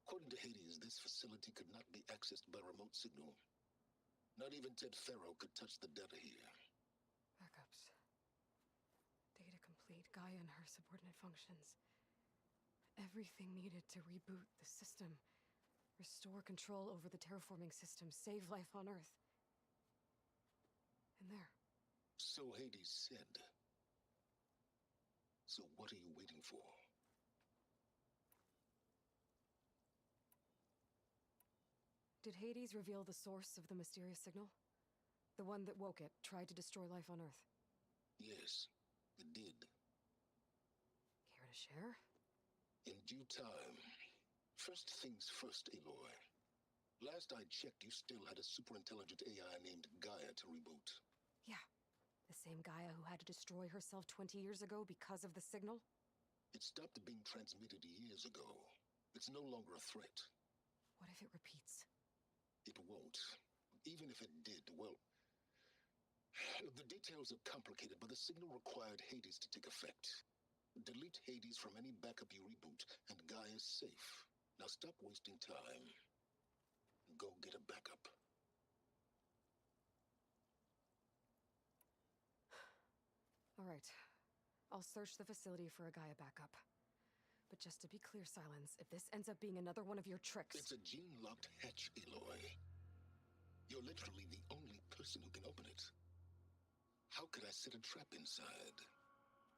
According to Hades, this facility could not be accessed by remote signal. Not even Ted Farrow could touch the data here. Backups. Data complete, Gaia and her subordinate functions. Everything needed to reboot the system. Restore control over the terraforming system. Save life on Earth. And there. So Hades said. So what are you waiting for? Did Hades reveal the source of the mysterious signal? The one that woke it, tried to destroy life on Earth? Yes, it did. Care to share? In due time. First things first, Aloy. Last I checked, you still had a super-intelligent AI named Gaia to reboot. Yeah. The same Gaia who had to destroy herself 20 years ago because of the signal? It stopped being transmitted years ago. It's no longer a threat. What if it repeats? It won't. Even if it did, well... The details are complicated, but the signal required Hades to take effect. Delete Hades from any backup you reboot, and Gaia's safe. Now stop wasting time. Go get a backup. All right. I'll search the facility for a Gaia backup. But just to be clear, Silence, if this ends up being another one of your tricks... It's a gene-locked hatch, Aloy. You're literally the only person who can open it. How could I set a trap inside?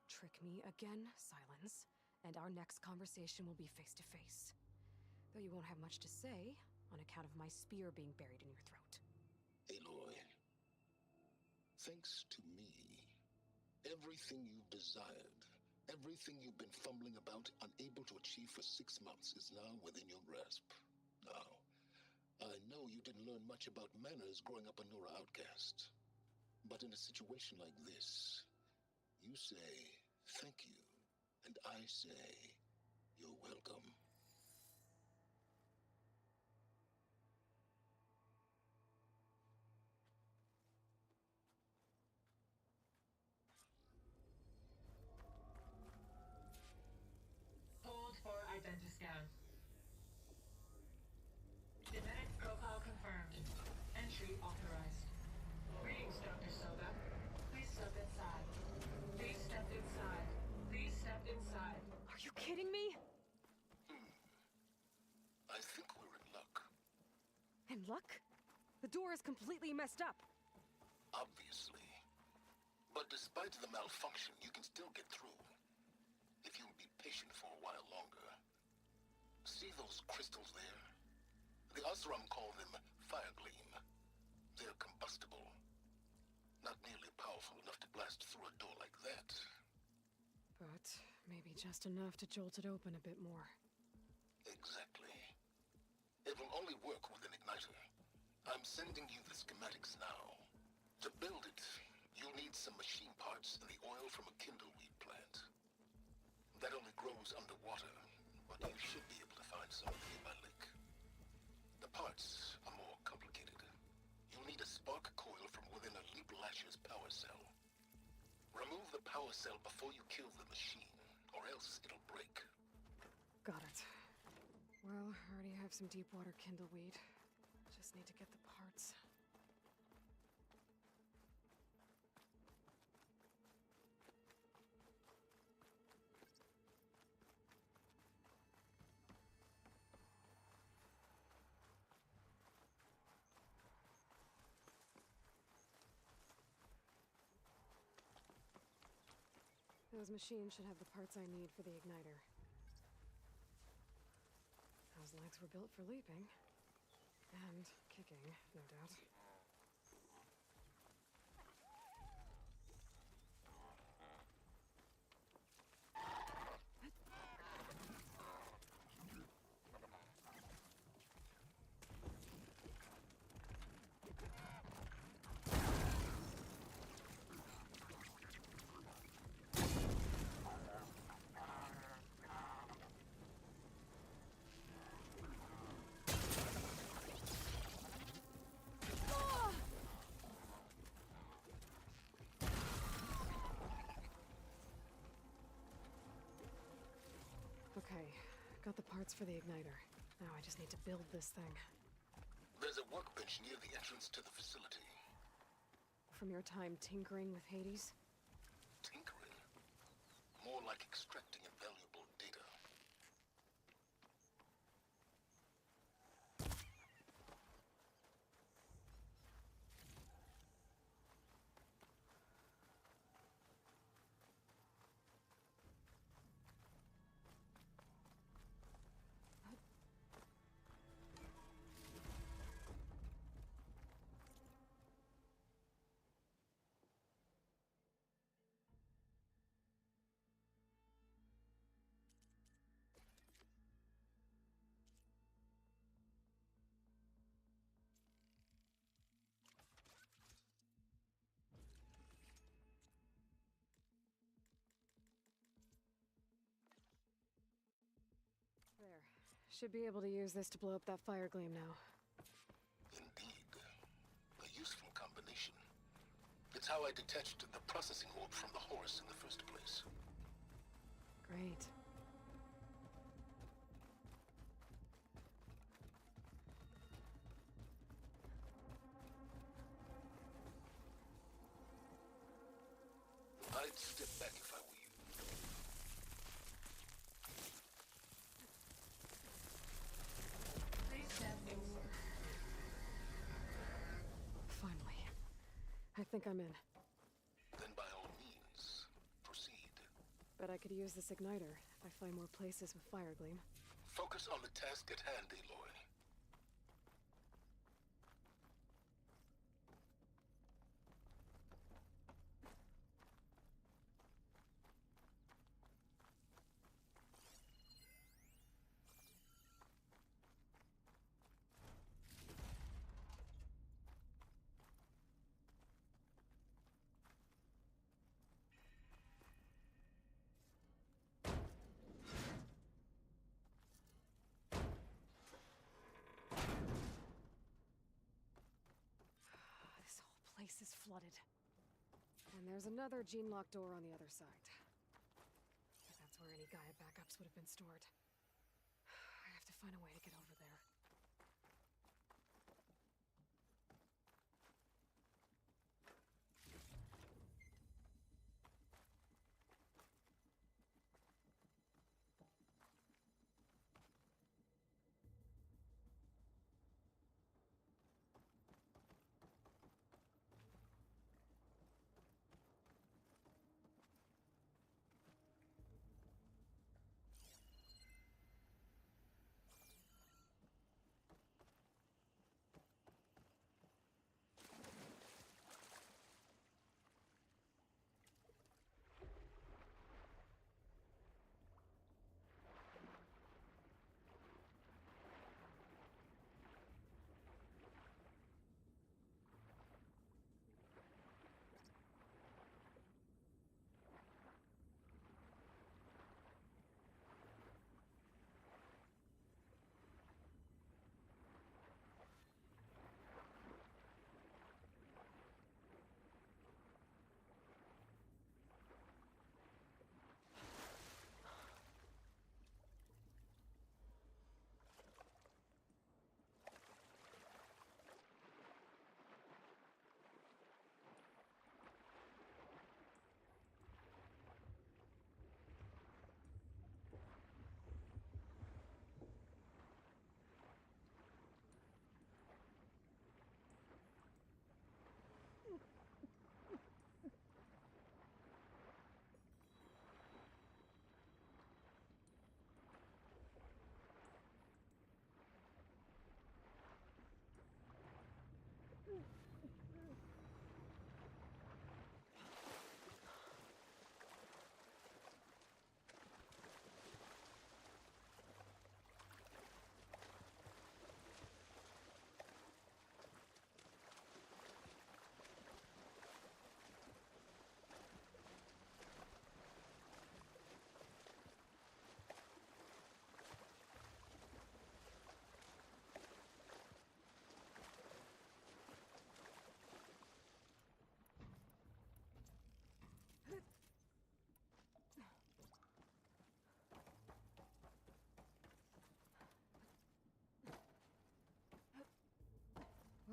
Trick me again, Silence, and our next conversation will be face to face. Though you won't have much to say, on account of my spear being buried in your throat. Aloy, thanks to me, everything you've desired, everything you've been fumbling about, unable to achieve for 6 months, is now within your grasp. Now, I know you didn't learn much about manners growing up a Nora outcast. But in a situation like this, you say, thank you, and I say, you're welcome. Hold for identiscan. Genetic profile confirmed. Entry authorized. Greetings, Dr. Soga. Please step inside. Please step inside. Please step inside. Are you kidding me? I think we're in luck. In luck? The door is completely messed up. Obviously. But despite the malfunction, you can still get through. If you'll be patient for a while longer. See those crystals there? The Osram call them fire gleam. They're combustible. Not nearly powerful enough to blast through a door like that. But maybe just enough to jolt it open a bit more. Exactly. It will only work with an igniter. I'm sending you the schematics now. To build it, you'll need some machine parts and the oil from a kindleweed plant. That only grows underwater, but you should be able to find some in the nearby lake. The parts are more complicated. You'll need a spark coil from within a Leap Lasher's power cell. Remove the power cell before you kill the machine, or else it'll break. Got it. Well, I already have some deep water kindleweed. Just need to get the parts. Those machines should have the parts I need for the igniter. Those legs were built for leaping. And kicking, no doubt. Okay, got the parts for the igniter. Now I just need to build this thing. There's a workbench near the entrance to the facility. From your time tinkering with Hades? Tinkering? More like extracting invaluable data. There. Should be able to use this to blow up that fire gleam now. Indeed. A useful combination. It's how I detached the processing orb from the Horus in the first place. Great. I'd step back if I were you. Please step inside. think I'm in. Then by all means, proceed. Bet I could use this igniter if I find more places with fire gleam. Focus on the task at hand, Aloy. This whole place is flooded. And there's another gene-locked door on the other side. But that's where any Gaia backups would have been stored. I have to find a way to get over there.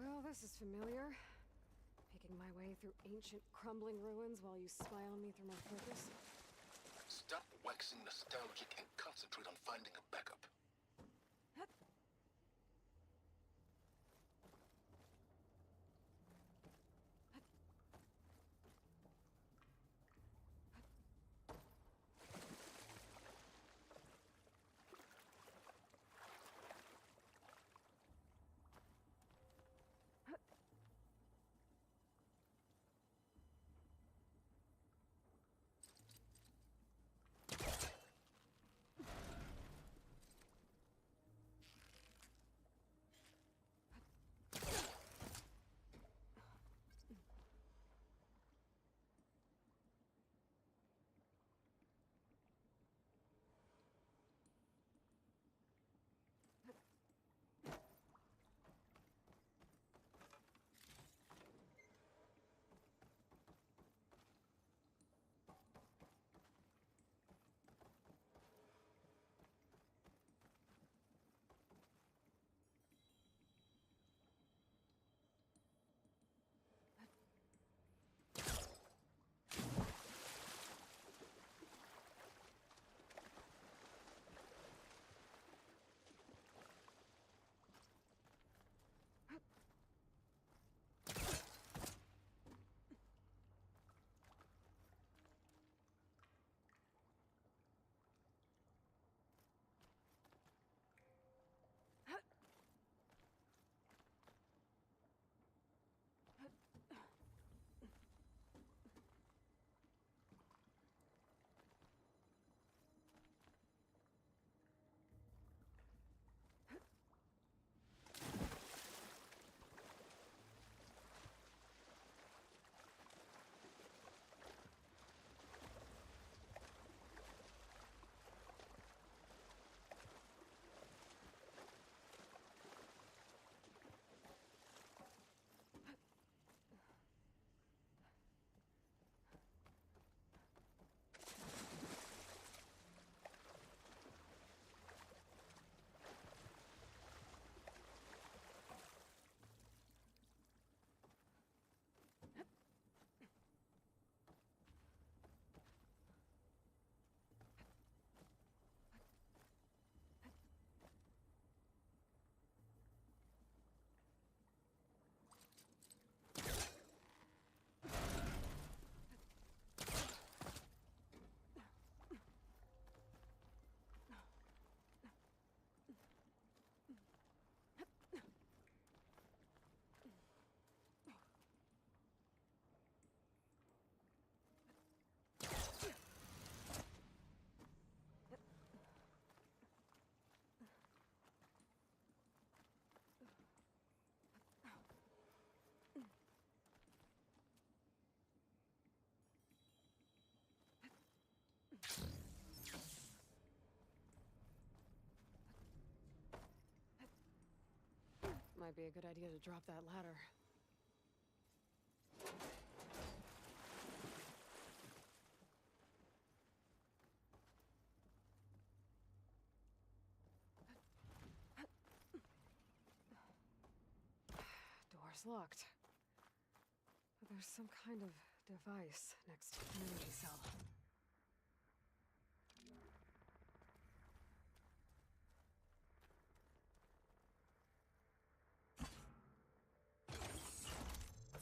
Well, this is familiar. Making my way through ancient, crumbling ruins while you spy on me through my focus. Stop waxing nostalgic and concentrate on finding a backup. might be a good idea to drop that ladder. Door's locked. But there's some kind of device next to the energy cell.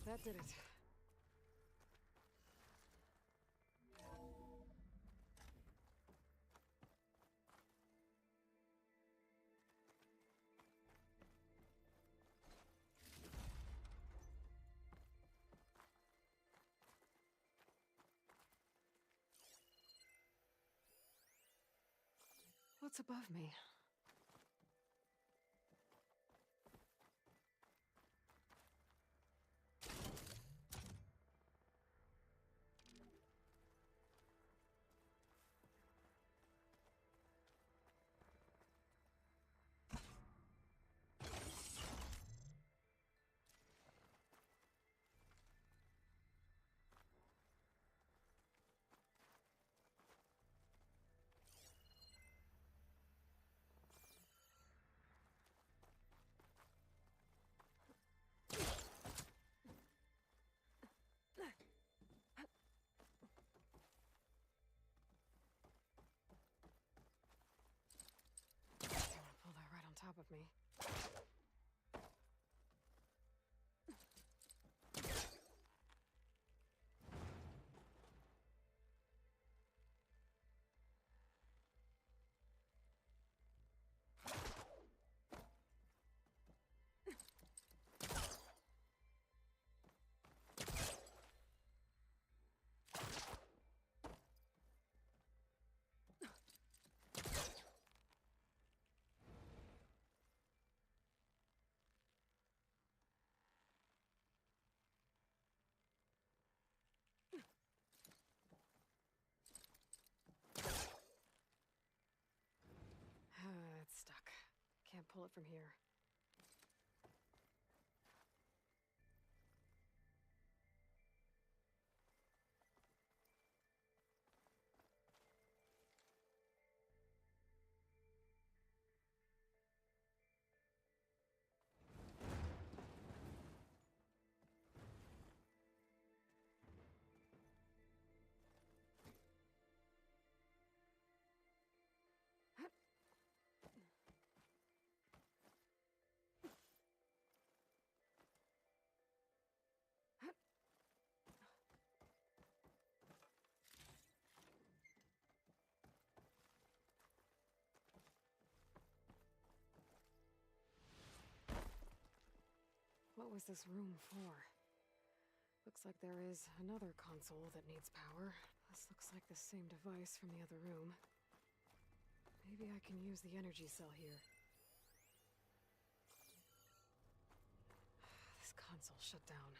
That did it. What's above me? Pull that right on top of me. It's stuck. Can't pull it from here. What was this room for? Looks like there is another console that needs power. This looks like the same device from the other room. Maybe I can use the energy cell here. This console shut down.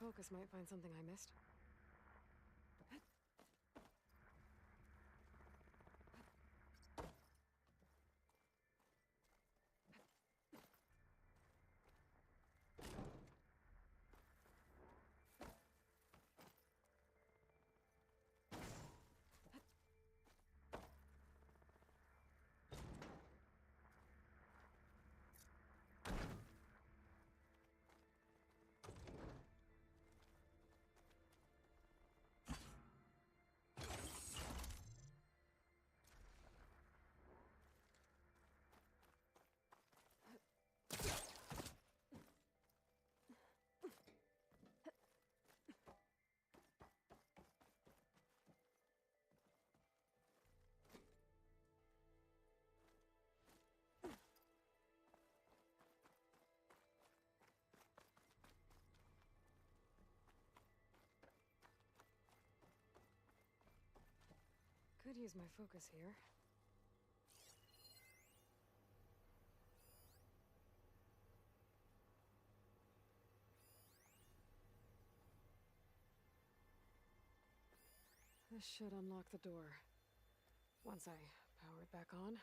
Focus might find something I missed. could use my focus here. This should unlock the door. Once I power it back on.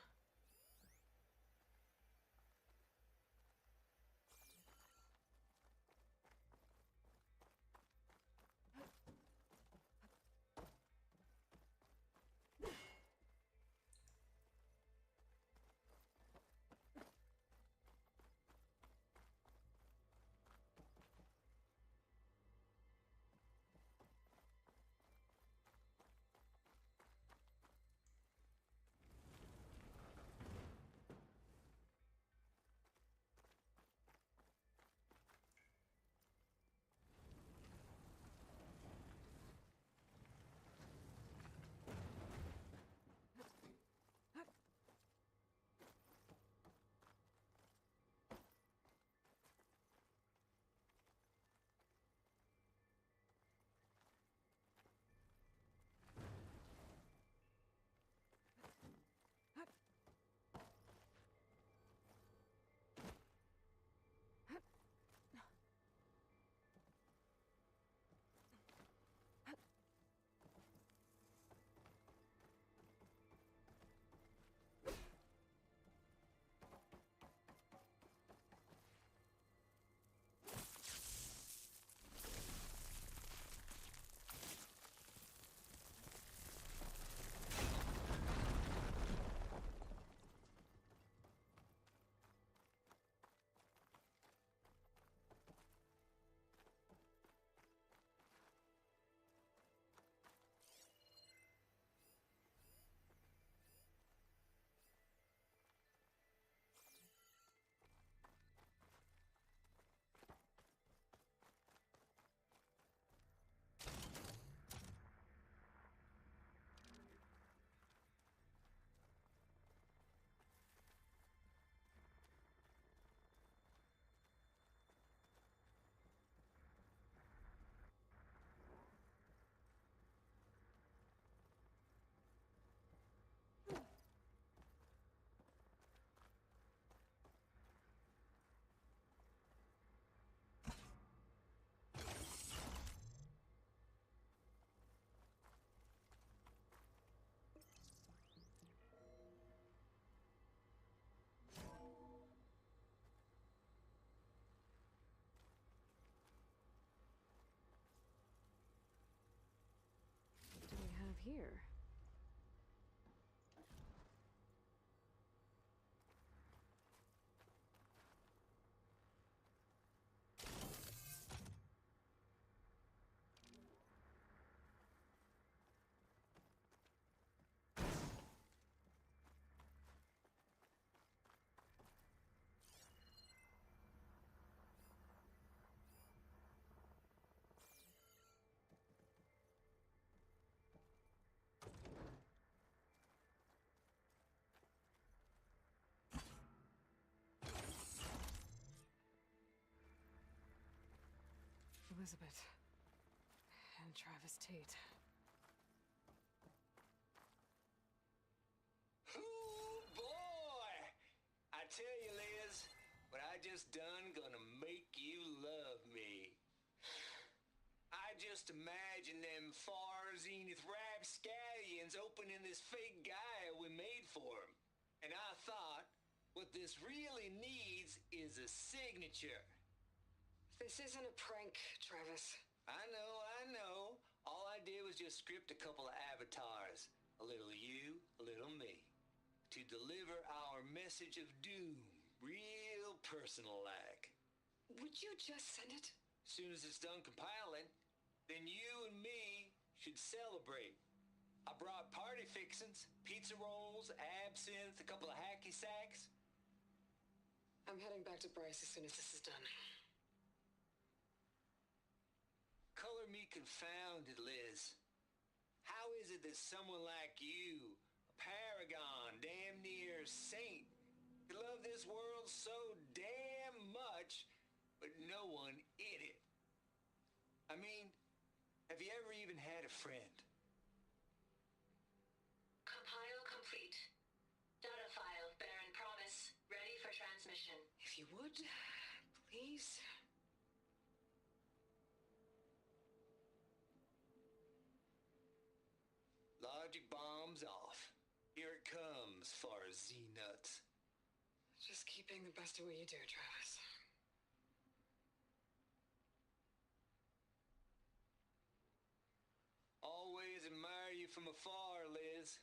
What do we have here? Elizabeth. And Travis Tate. Ooh, boy! I tell you, Liz, what I just done gonna make you love me. I just imagine them far zenith rapscallions opening this fake Gaia we made for him. And I thought, what this really needs is a signature. This isn't a prank, Travis. I know. All I did was just script a couple of avatars. A little you, a little me. To deliver our message of doom, real personal-like. Would you just send it? As soon as it's done compiling, then you and me should celebrate. I brought party fixins, pizza rolls, absinthe, a couple of hacky sacks. I'm heading back to Bryce as soon as this is done. Color me confounded, Liz. How is it that someone like you, a paragon, damn near saint, could love this world so damn much, but no one in it? I mean, have you ever even had a friend? logic bomb's off. Here it comes, far as Z-nuts. Just keep being the best at what you do, Travis. Always admire you from afar, Liz.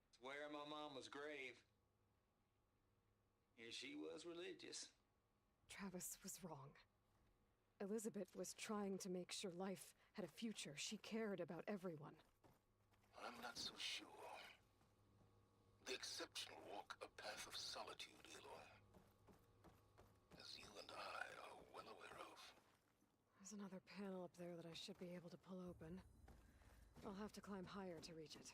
It's where my mama's grave. And she was religious. Travis was wrong. Elizabeth was trying to make sure life had a future. She cared about everyone. I'm not so sure. The exception walk a path of solitude, Aloy. As you and I are well aware of. There's another panel up there that I should be able to pull open. I'll have to climb higher to reach it.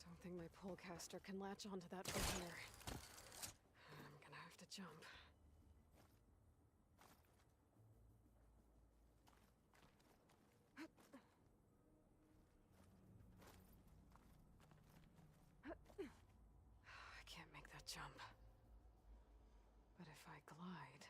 Don't think my pullcaster can latch onto that from here. I'm gonna have to jump. I can't make that jump. But if I glide...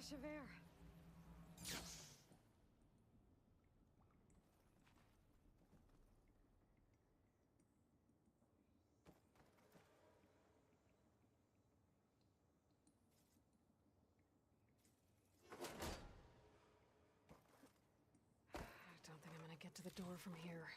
Fresh of air. I don't think I'm gonna get to the door from here.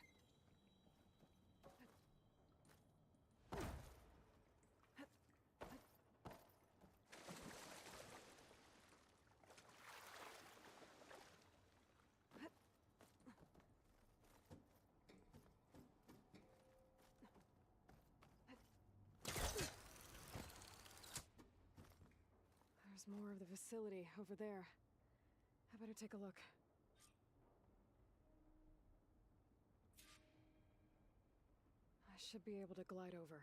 There's more of the facility over there. I better take a look. I should be able to glide over.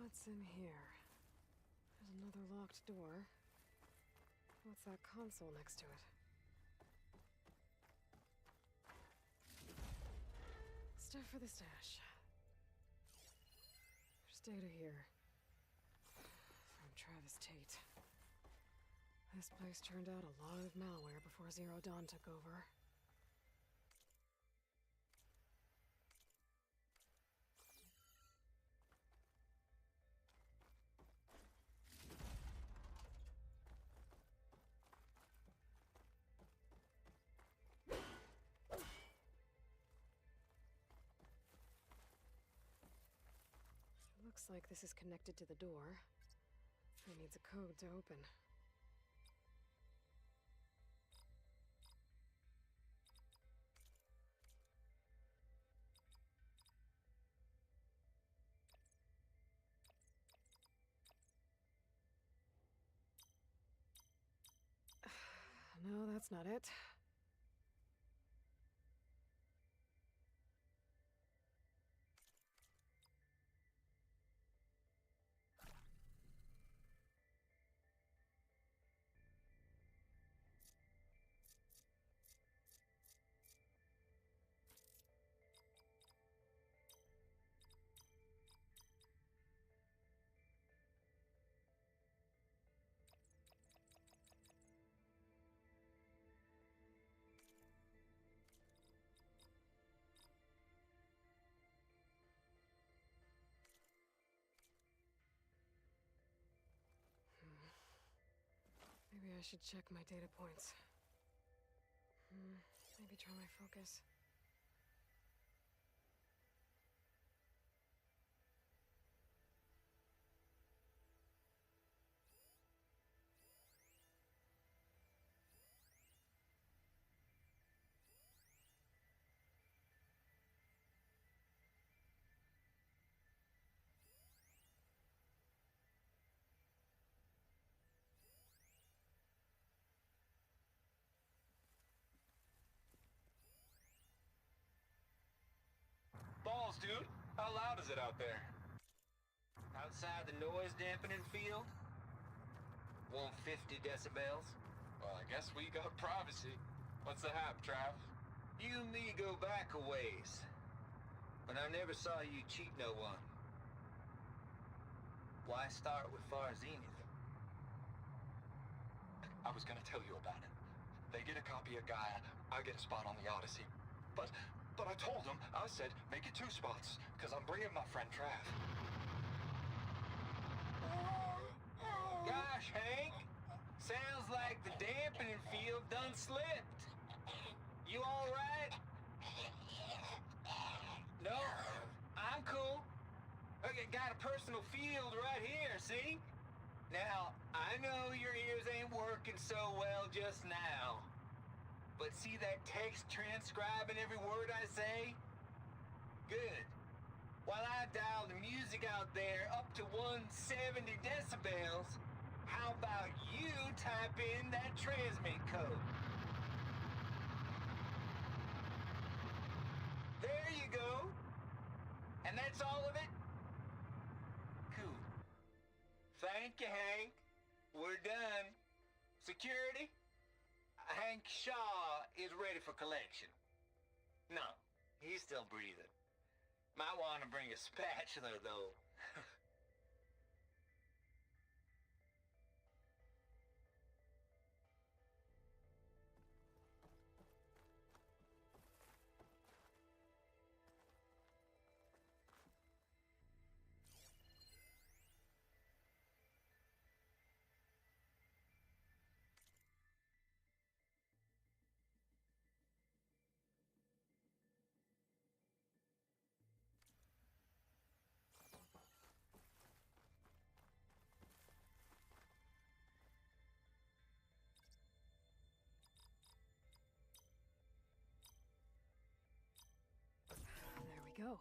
What's in here? There's another locked door. What's that console next to it? Stuff for the stash. There's data here. From Travis Tate. This place turned out a lot of malware before Zero Dawn took over. Looks like this is connected to the door. It needs a code to open. No, that's not it. Maybe I should check my data points. Maybe try my focus. Balls, dude. How loud is it out there? Outside the noise dampening field? 150 decibels? Well, I guess we got privacy. What's the hap, Trav? You and me go back a ways. But I never saw you cheat no one. Why start with Far Zenith? I was gonna tell you about it. They get a copy of Gaia, I get a spot on the Odyssey. But I told them, I said, make it 2 spots, because I'm bringing my friend Trav. Gosh, Hank. Sounds like the dampening field done slipped. You all right? No, I'm cool. Okay, got a personal field right here, see? Now, I know your ears ain't working so well just now. But see that text transcribing every word I say? Good. While I dial the music out there up to 170 decibels, how about you type in that transmit code? There you go. And that's all of it? Cool. Thank you, Hank. We're done. Security? Hank Shaw is ready for collection. No, he's still breathing. Might want to bring a spatula, though. There we go.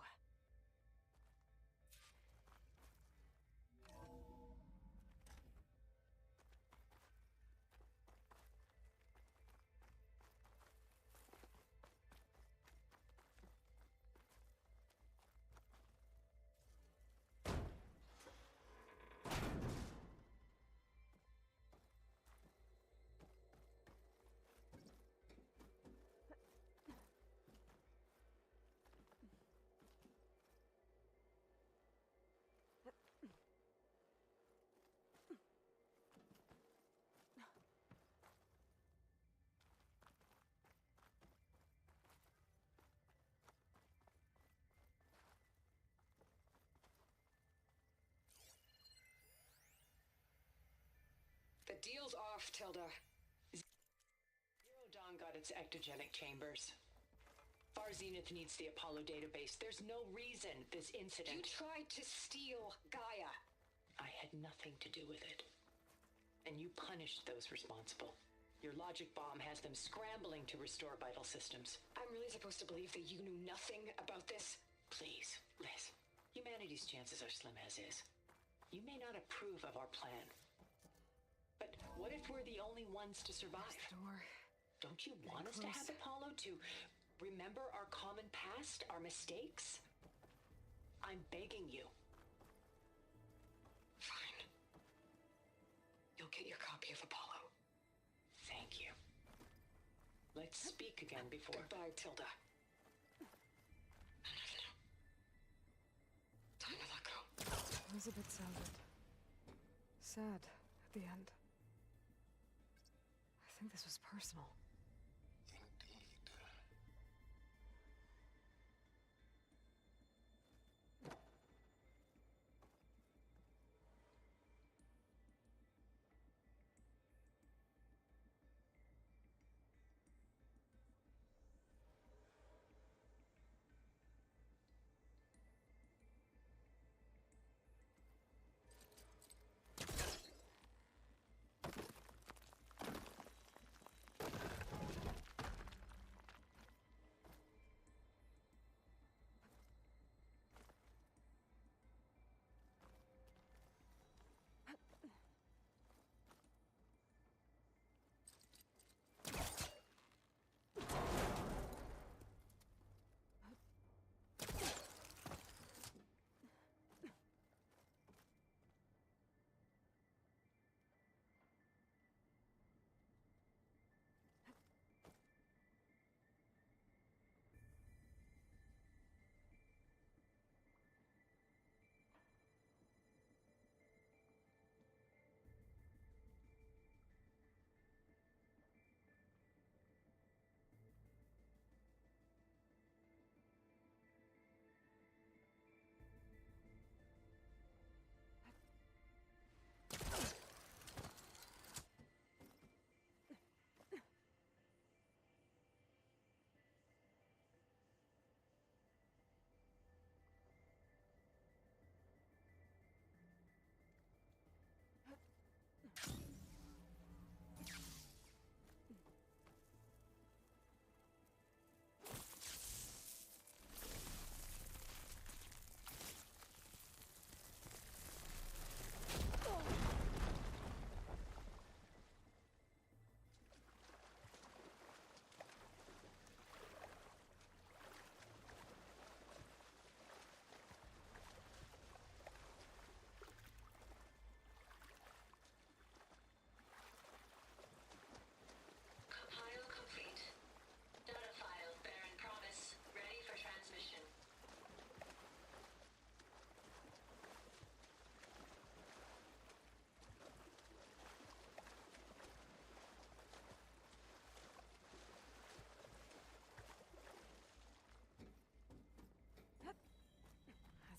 The deal's off, Tilda. Zero Dawn got its ectogenic chambers. Far Zenith needs the Apollo database. There's no reason this incident... You tried to steal Gaia. I had nothing to do with it. And you punished those responsible. Your logic bomb has them scrambling to restore vital systems. I'm really supposed to believe that you knew nothing about this? Please, Liz. Humanity's chances are slim as is. You may not approve of our plan. But what if we're the only ones to survive? There's the door. Don't you want us to have Apollo to remember our common past, our mistakes? I'm begging you. Fine. You'll get your copy of Apollo. Thank you. Let's speak again before... Goodbye, Tilda. Time to let go. It was a bit sad at the end. I think this was personal.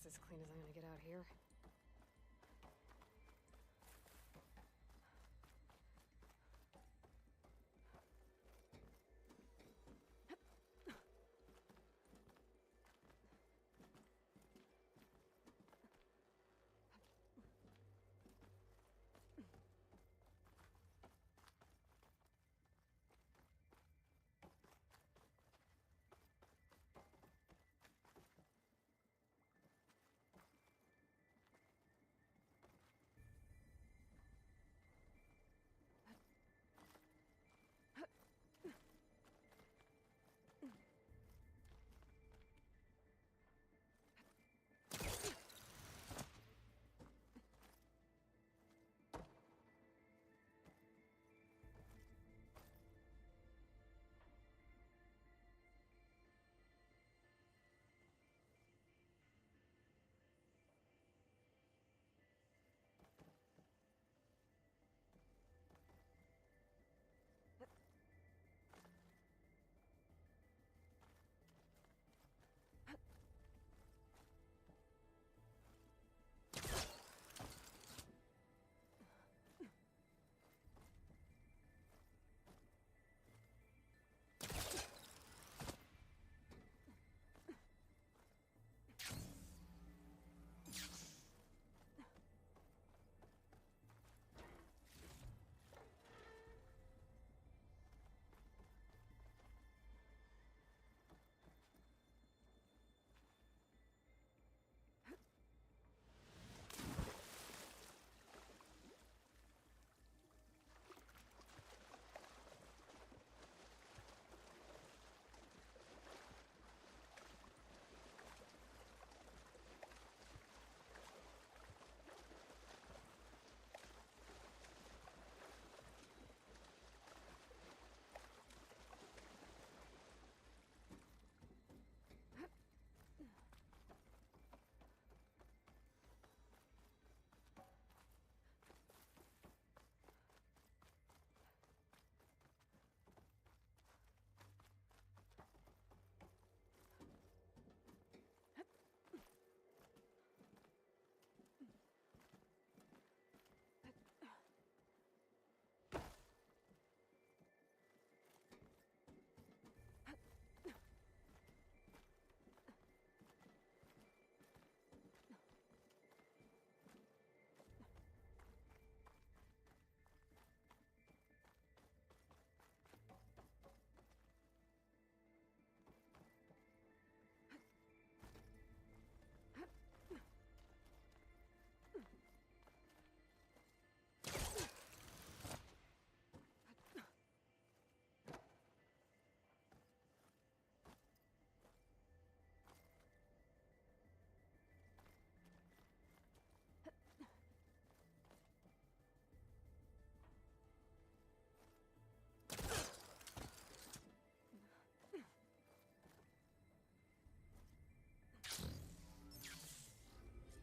as clean as I'm gonna get out here.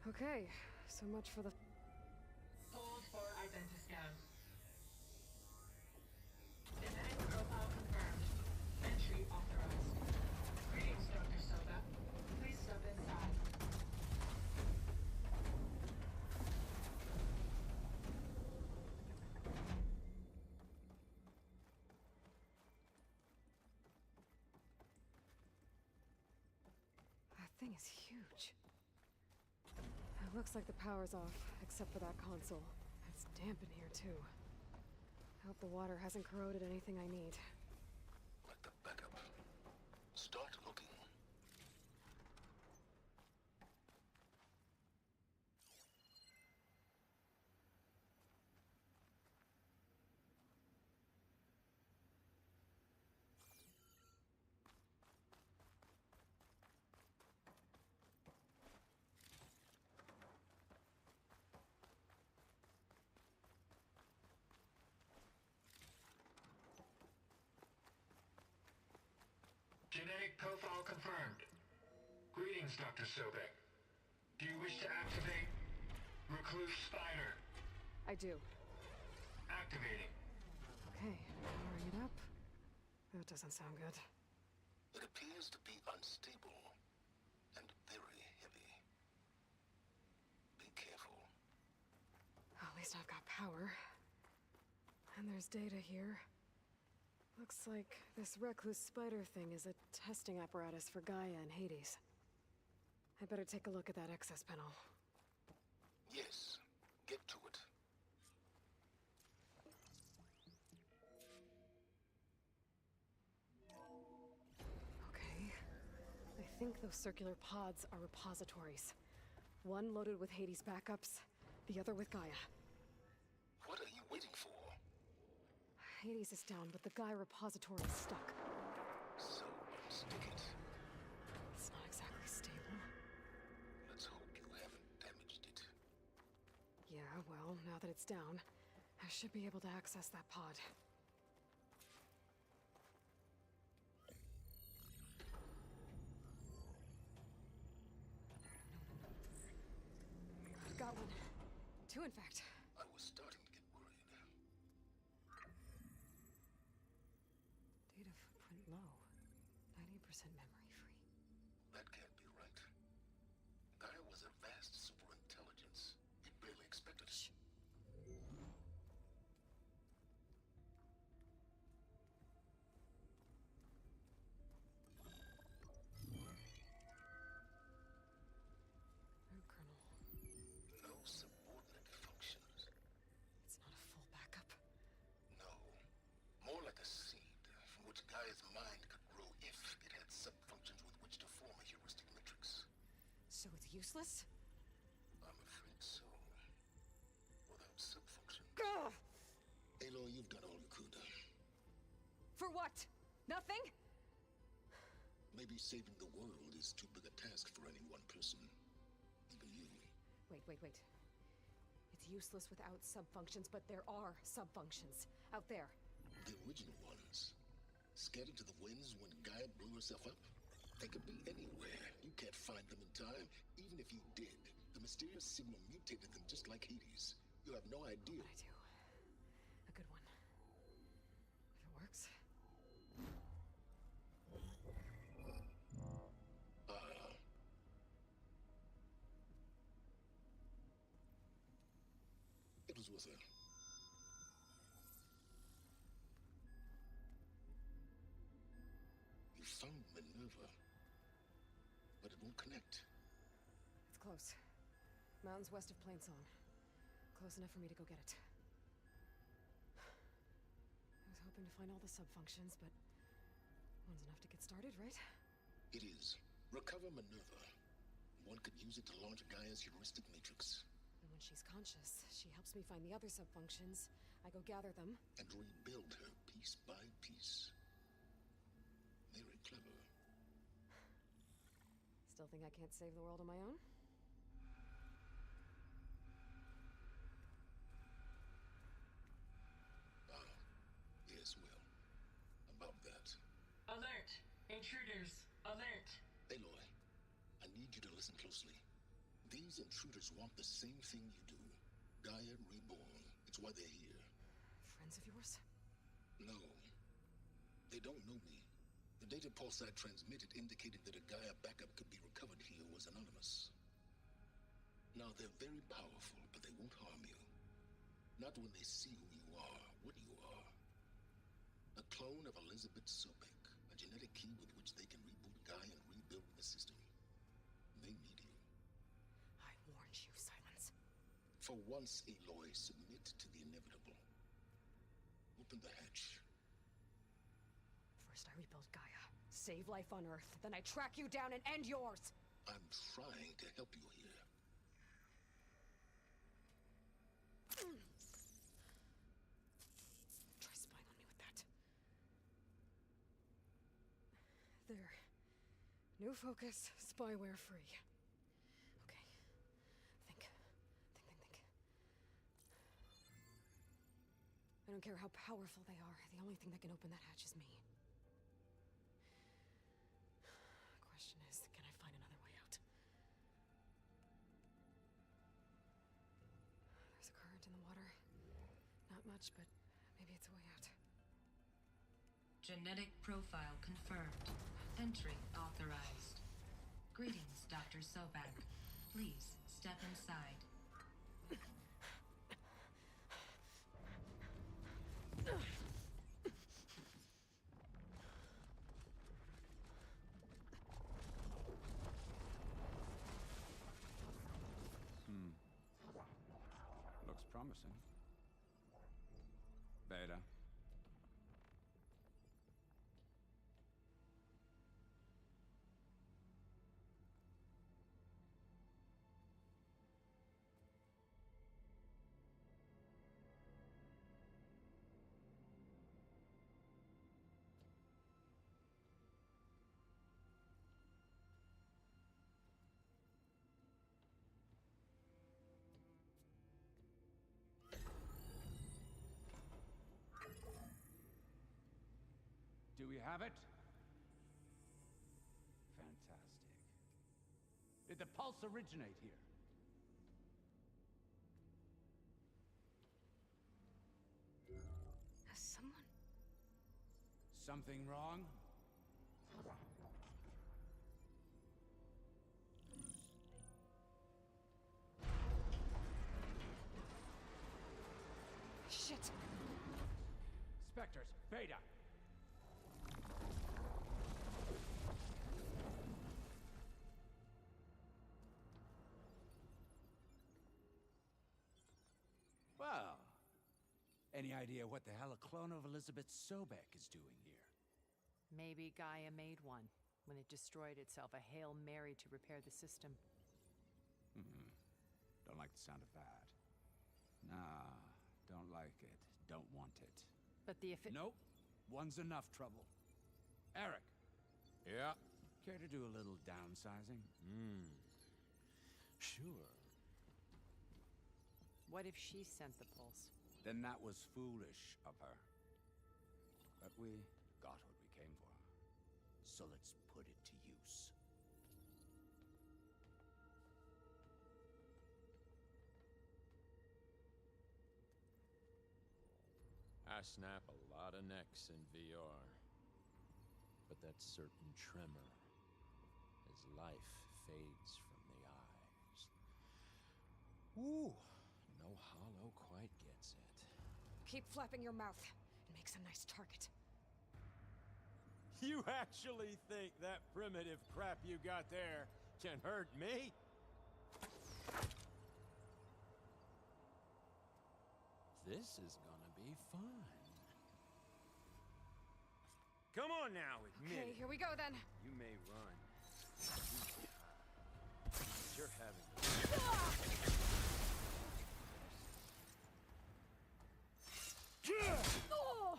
Okay, so much for the... Hold for identiscan. Genetic profile confirmed. Entry authorized. Greetings, Dr. Soba. Please step inside. That thing is huge. It looks like the power's off, except for that console. It's damp in here, too. I hope the water hasn't corroded anything I need. Like the backup. Start looking. Genetic profile confirmed. Greetings, Dr. Sobek. Do you wish to activate Recluse Spider? I do. Activating. Okay, powering it up. That doesn't sound good. It appears to be unstable and very heavy. least I've got power. And there's data here. Looks like this recluse spider thing is a testing apparatus for Gaia and Hades. I'd better take a look at that access panel. Yes, get to it. Okay. I think those circular pods are repositories. One loaded with Hades backups, the other with Gaia. What are you waiting for? Hades is down, but the Gaia repository is stuck. So, stick it. It's not exactly stable. Let's hope you haven't damaged it. Yeah, well, now that it's down, I should be able to access that pod. I've got one. Two, in fact. I was starting to get worried. Data footprint low. 90% memory free. That can't be right. Gaia was a vast superintelligence. It barely expected us. Root kernel. No subordinate functions. It's not a full backup. No. More like a seed from which Gaia's mind could grow if it had subfunctions with which to form a heuristic matrix. So it's useless? I'm afraid so. Without subfunctions. Gah! Aloy, you've done all you could. For what? Nothing? Maybe saving the world is too big a task for any one person. Even you. Wait. It's useless without subfunctions, but there are subfunctions out there. The original ones. Scattered to the winds when Gaia blew herself up? They could be anywhere. You can't find them in time. Even if you did, the mysterious signal mutated them just like Hades. You have no idea. But I do. A good one. If it works. It was with her. You found Minerva, but it won't connect. It's close. Mountains west of Plainsong. Close enough for me to go get it. I was hoping to find all the subfunctions, but one's enough to get started, right? It is. Recover Minerva. One could use it to launch Gaia's heuristic matrix. And when she's conscious, she helps me find the other subfunctions. I go gather them. And rebuild her piece by piece. Very clever. Still think I can't save the world on my own? Yes, well. About that. Alert! Intruders! Alert! Aloy, I need you to listen closely. These intruders want the same thing you do. Gaia reborn. It's why they're here. Friends of yours? No. They don't know me. The data pulse I transmitted indicated that a Gaia backup could be recovered here was anonymous. Now, they're very powerful, but they won't harm you. Not when they see who you are, what you are. A clone of Elizabeth Sobek, a genetic key with which they can reboot Gaia and rebuild the system. They need you. I warned you, Silence. For once, Aloy, submit to the inevitable. Open the hatch. First I rebuild Gaia, save life on Earth, then I track you down and end yours! I'm trying to help you here. Try spying on me with that. There. New focus, spyware free. Okay. Think. I don't care how powerful they are. The only thing that can open that hatch is me. Question is, can I find another way out? There's a current in the water. Not much, but maybe it's a way out. Genetic profile confirmed. Entry authorized. Greetings, Dr. Sobek. Please step inside. Looks promising. Beta. Do we have it? Fantastic. Did the pulse originate here? Has someone... Something wrong? Shit! Spectres, Beta! Well, any idea what the hell a clone of Elizabeth Sobek is doing here? Maybe Gaia made one when it destroyed itself, a Hail Mary to repair the system. Don't like the sound of that. Nah, don't like it. Don't want it. But the Nope. One's enough trouble. Eric. Yeah? Care to do a little downsizing? Sure. What if she sent the pulse? Then that was foolish of her. But we got what we came for. So let's put it to use. I snap a lot of necks in VR. But that certain tremor as life fades from the eyes. Ooh, no hollow quite gets it. Keep flapping your mouth. It makes a nice target. You actually think that primitive crap you got there can hurt me? This is gonna be fun. Come on now, admit Okay, it. here we go then. You may run. You're having Oh!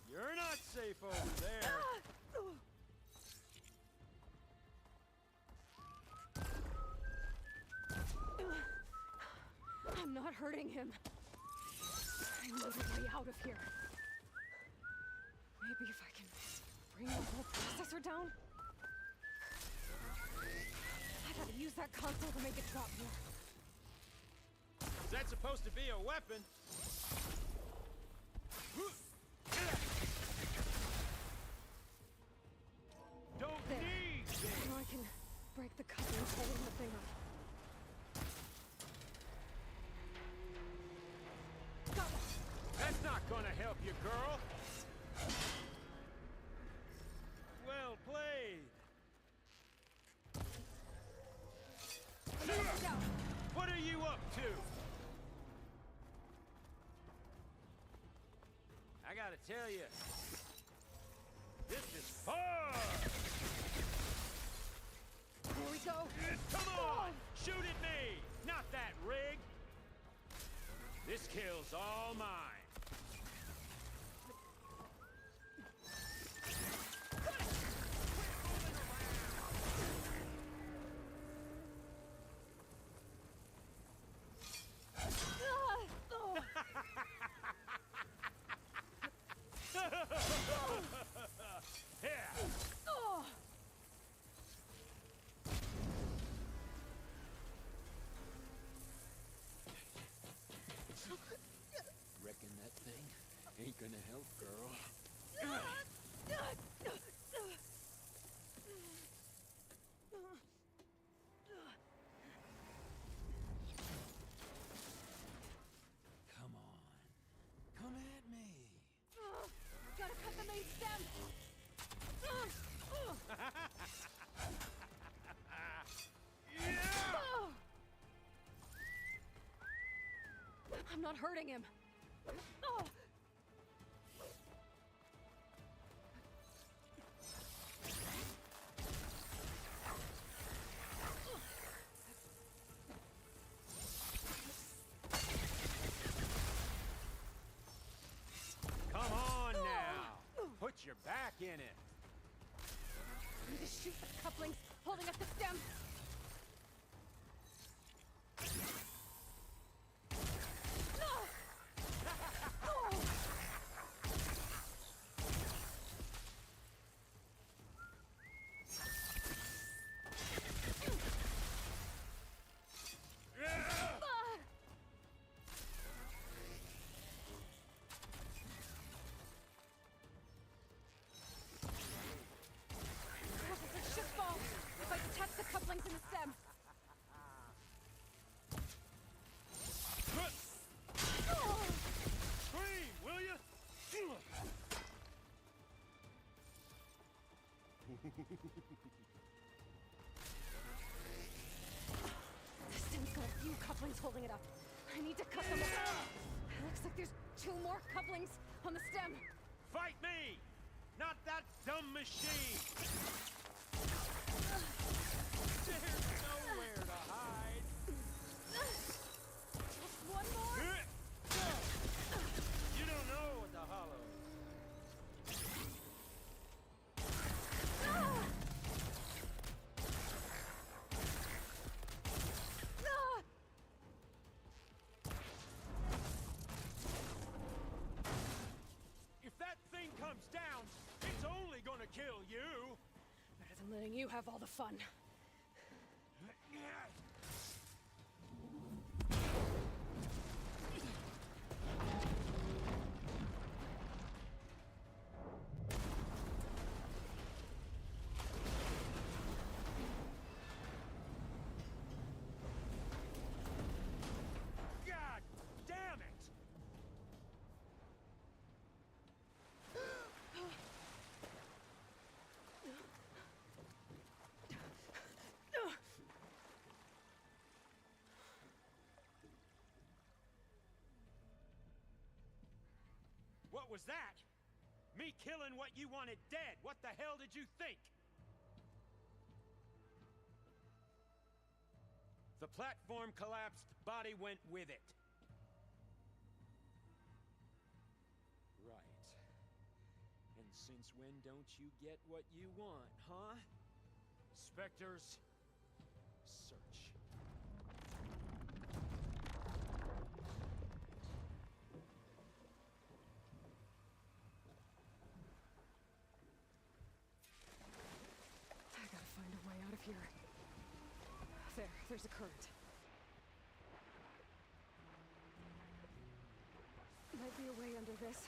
You're not safe over there. I'm not hurting him. I need a way out of here. Maybe if I can bring the whole processor down? I gotta use that console to make it drop more. Is that supposed to be a weapon? Don't There. need this. Now I can break the couplings holding the thing up. That's not gonna help you, girl. Well played. What are you up to? I gotta tell you, this is fun. There we go. Come on, shoot at me, not that rig. This kill's all mine. Reckon that thing ain't gonna help, girl. I'm not hurting him. Oh! Come on now! Put your back in it! I need to shoot the couplings holding up the stem. If I detach the couplings in the stem. Scream, will you? The stem's got a few couplings holding it up. I need to cut them off. Looks like there's 2 more couplings on the stem. Fight me! Not that dumb machine! There's nowhere to hide! Just one more? You don't know what the hollow is. If that thing comes down, it's only gonna kill you! Better than letting you have all the fun. God damn it! What was that? Me killing what you wanted dead. What the hell did you think? The platform collapsed, body went with it. Right. And since when don't you get what you want, huh? Spectres, search. I gotta find a way out of here. There's a current. Might be a way under this.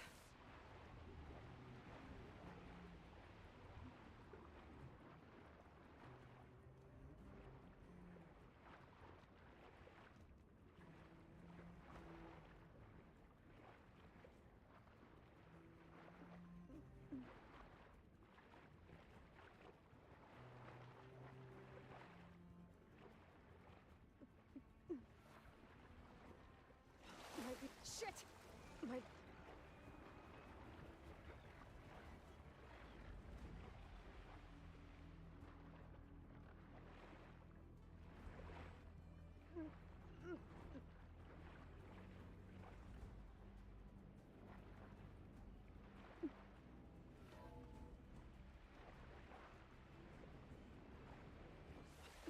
Might be... Shit! Might...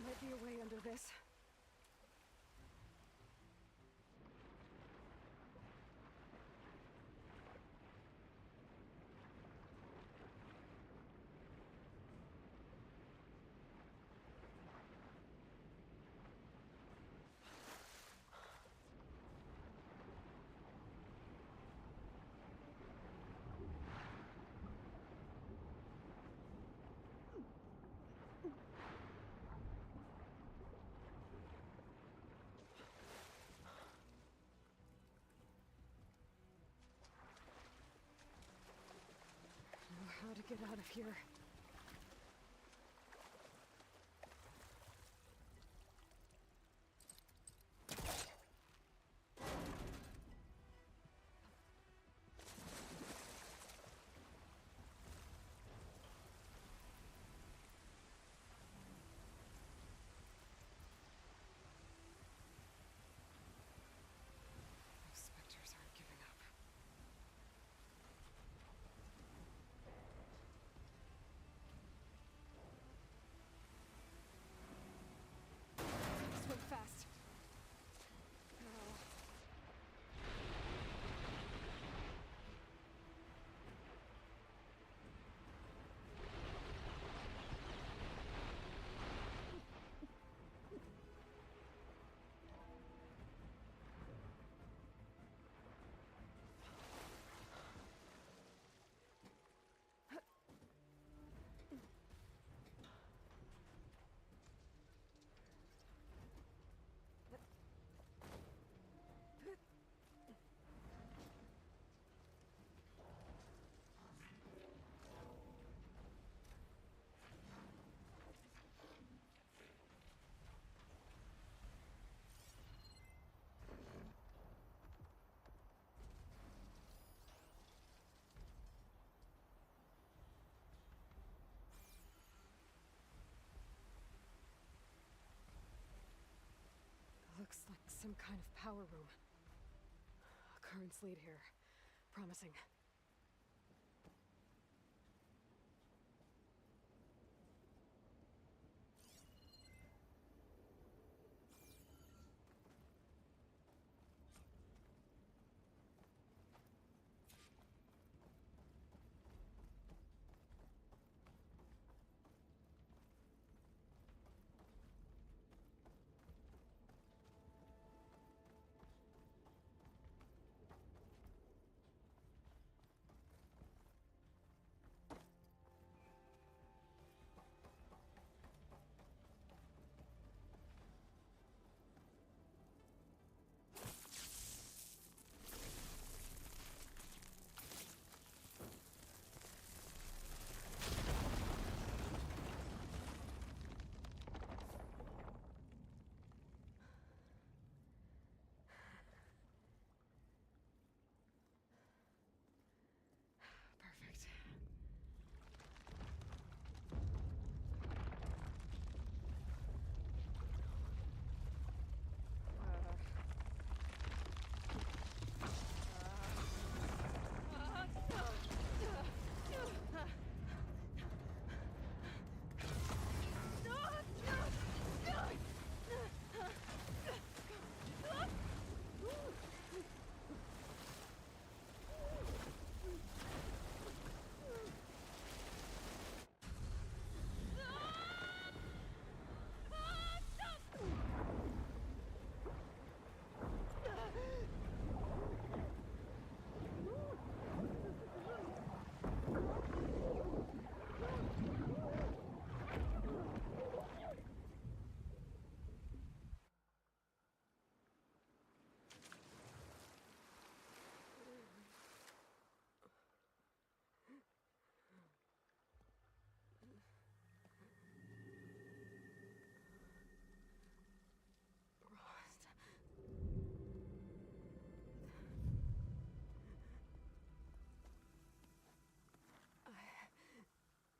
Might be a way under this. How to get out of here. Some kind of power room. Currents lead here. Promising.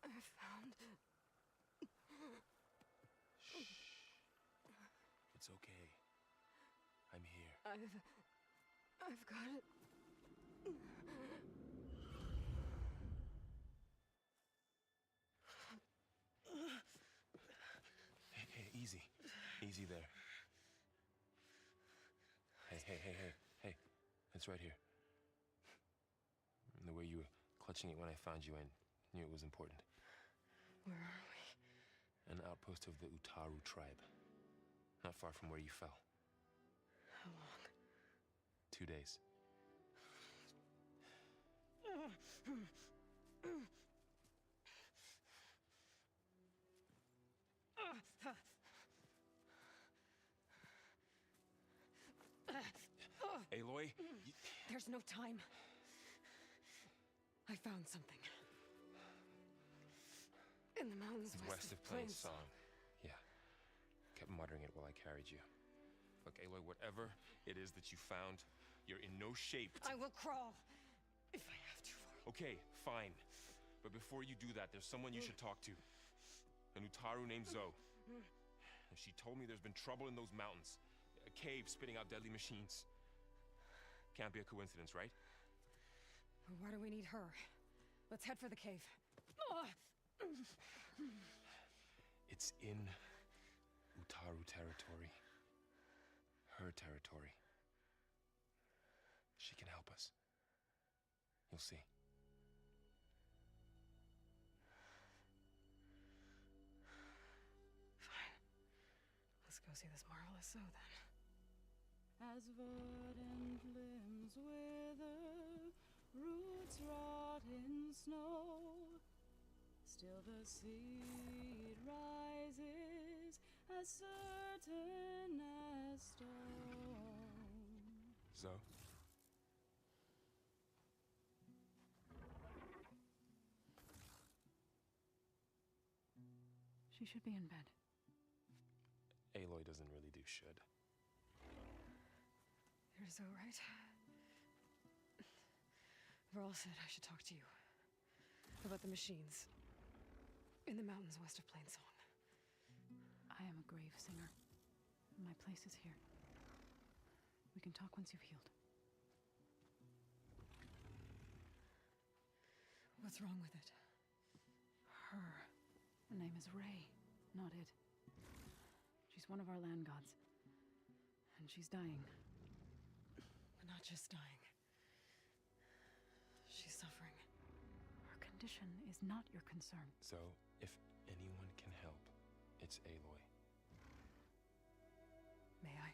I found... Shh. It's okay. I'm here. I've got it. Hey, easy. Easy there. Hey. It's right here. And the way you were clutching it when I found you, I knew it was important. Where are we? An outpost of the Utaru tribe. Not far from where you fell. How long? 2 days. Aloy? There's no time. I found something. In the mountains west of Plains Song. Yeah. Kept muttering it while I carried you. Look, Aloy, whatever it is that you found, you're in no shape to... I will crawl. If I have to. Okay, fine. But before you do that, there's someone you should talk to. An Utaru named Zoe. And she told me there's been trouble in those mountains. A cave spitting out deadly machines. Can't be a coincidence, right? Why do we need her? Let's head for the cave. It's in Utaru territory. Her territory. She can help us. You'll see. Fine. Let's go see this marvelous Zoe then. As verdant limbs wither, roots rot in snow, still the seed rises as certain as stone. Zoe? She should be in bed. Aloy doesn't really do should. You're so right. Varl said I should talk to you about the machines in the mountains west of Plainsong. I am a grave singer. My place is here. can talk once you've healed. What's wrong with it? Her. Her name is Ray, not it. She's one of our land gods. And she's dying. But not just dying. She's suffering. Her condition is not your concern. So, if anyone can help, it's Aloy. May I?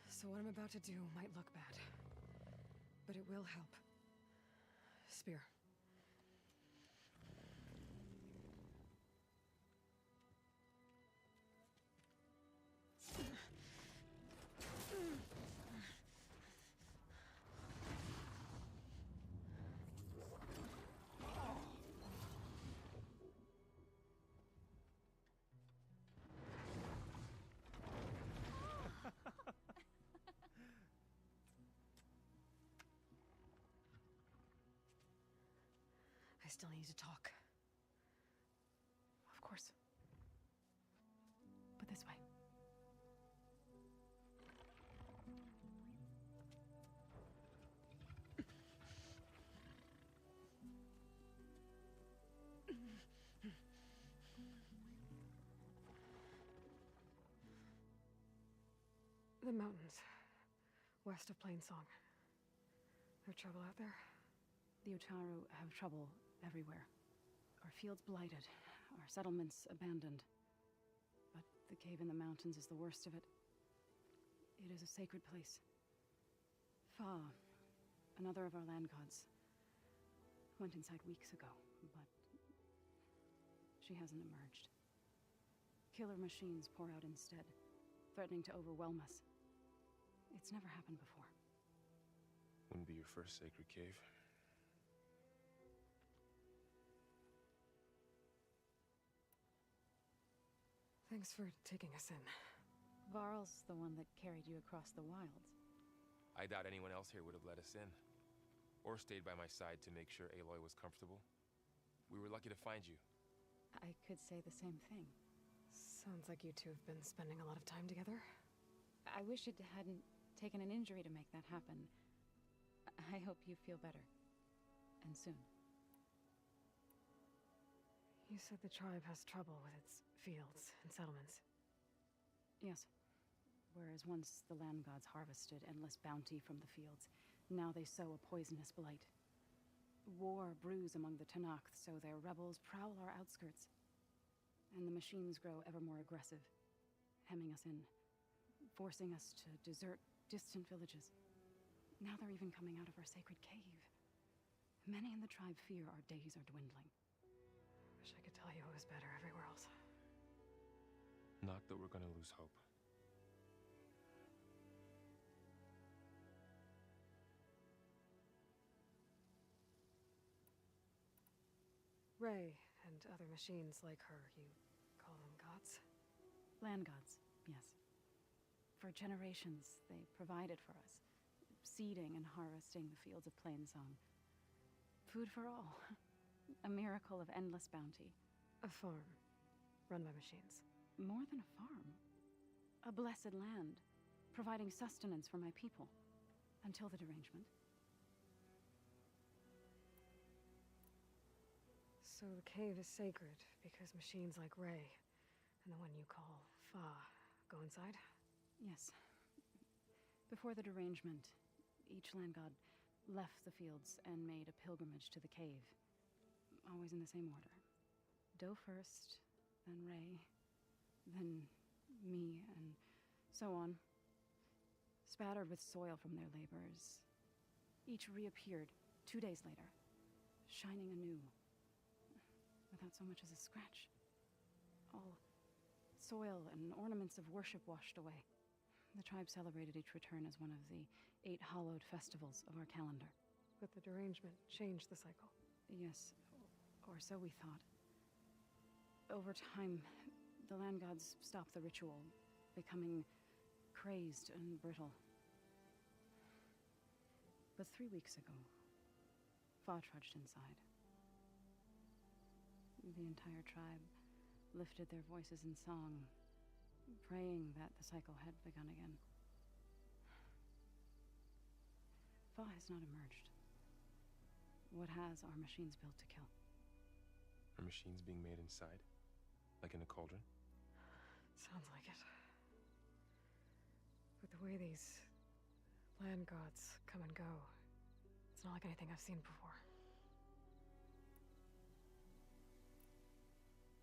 So what I'm about to do might look bad, but it will help. Spear. I still need to talk. Of course. But this way. The mountains, west of Plainsong. There trouble out there? The Utaru have trouble everywhere. Our fields blighted, our settlements abandoned. But the cave in the mountains is the worst of it. It is a sacred place. Fa, another of our land gods, went inside weeks ago, but she hasn't emerged. Killer machines pour out instead, threatening to overwhelm us. It's never happened before. Wouldn't be your first sacred cave. Thanks for taking us in. Varl's the one that carried you across the wilds. I doubt anyone else here would have let us in. Or stayed by my side to make sure Aloy was comfortable. We were lucky to find you. I could say the same thing. Sounds like you two have been spending a lot of time together. I wish it hadn't taken an injury to make that happen. I hope you feel better. And soon. You said the tribe has trouble with its fields and settlements. Yes. Whereas once the land gods harvested endless bounty from the fields, now they sow a poisonous blight. War brews among the Tanakh, so their rebels prowl our outskirts. And the machines grow ever more aggressive, hemming us in, forcing us to desert distant villages. Now they're even coming out of our sacred cave. Many in the tribe fear our days are dwindling. Wish I could tell you it was better everywhere else. Not that we're gonna lose hope. Ray and other machines like her, you call them gods? Land gods, yes. For generations, they provided for us, seeding and harvesting the fields of Plainsong. Food for all. A miracle of endless bounty. A farm, run by machines. More than a farm. A blessed land, providing sustenance for my people. Until the derangement. So the cave is sacred because machines like Ray and the one you call Fa go inside? Yes. Before the derangement, each land god left the fields and made a pilgrimage to the cave. Always in the same order. Do first, then Ray, then me, and so on. Spattered with soil from their labors. Each reappeared 2 days later, shining anew. Without so much as a scratch. All soil and ornaments of worship washed away. The tribe celebrated each return as one of the 8 hallowed festivals of our calendar. But the derangement changed the cycle. Yes, or so we thought. Over time, the land land gods stop the ritual, becoming crazed and brittle. But 3 weeks ago, Fa trudged inside. The entire tribe lifted their voices in song, praying that the cycle had begun again. Fa has not emerged. What has are machines built to kill. Are machines being made inside? Like in a cauldron? Sounds like it. But the way these land gods come and go, it's not like anything I've seen before.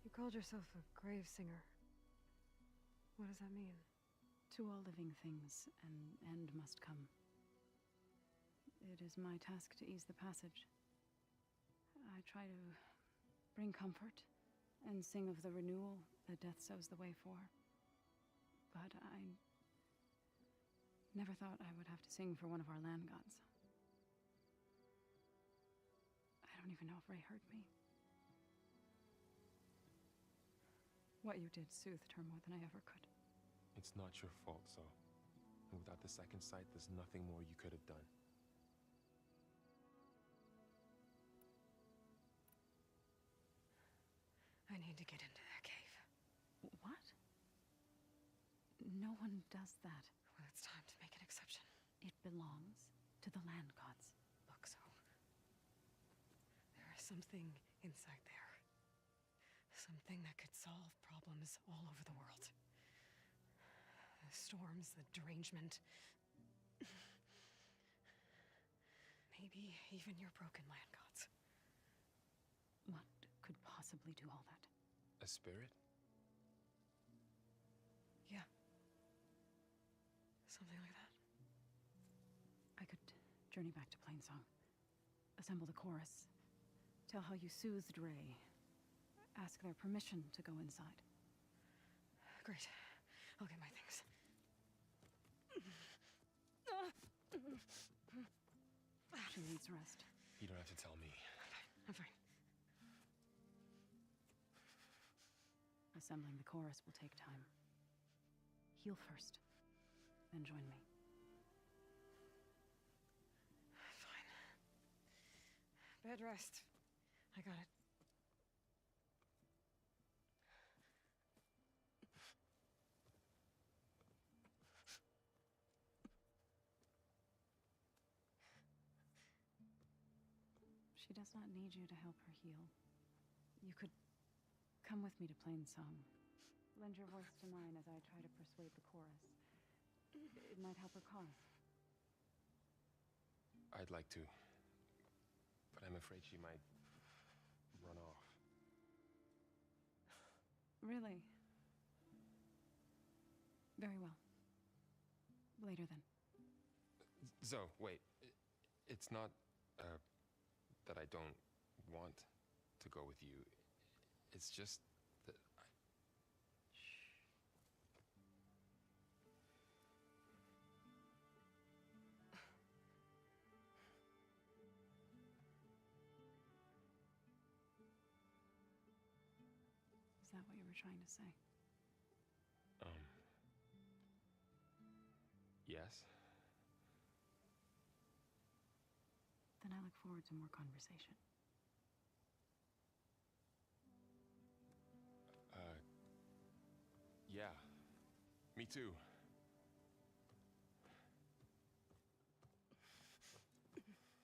You called yourself a grave singer. What does that mean? To all living things, an end must come. It is my task to ease the passage. I try to bring comfort and sing of the renewal that death sows the way for. But I never thought I would have to sing for one of our land gods. I don't even know if Ray heard me. What you did soothed her more than I ever could. It's not your fault, Zoe. And without the second sight, there's nothing more you could have done. I need to get into that cave. What? No one does that. Well, it's time to make an exception. It belongs to the land gods. Look, so there is something inside there. Something that could solve problems all over the world. The storms, the derangement. Maybe even your broken land gods. What could possibly do all that? A spirit? Yeah. Something like that. I could journey back to Plainsong, assemble the chorus, tell how you soothed Ray, ask their permission to go inside. Great. I'll get my things. She needs rest. You don't have to tell me. I'm fine. Assembling the chorus will take time. Heal first, then join me. Fine. Bed rest. I got it. She does not need you to help her heal. You could come with me to Plainsong. Lend your voice to mine as I try to persuade the chorus. It might help her cause. I'd like to, but I'm afraid she might run off. Really? Very well. Later then. Zoe, wait. It's not, that I don't want to go with you. It's just that Is that what you were trying to say? Yes? Then I look forward to more conversation. Yeah. Me too.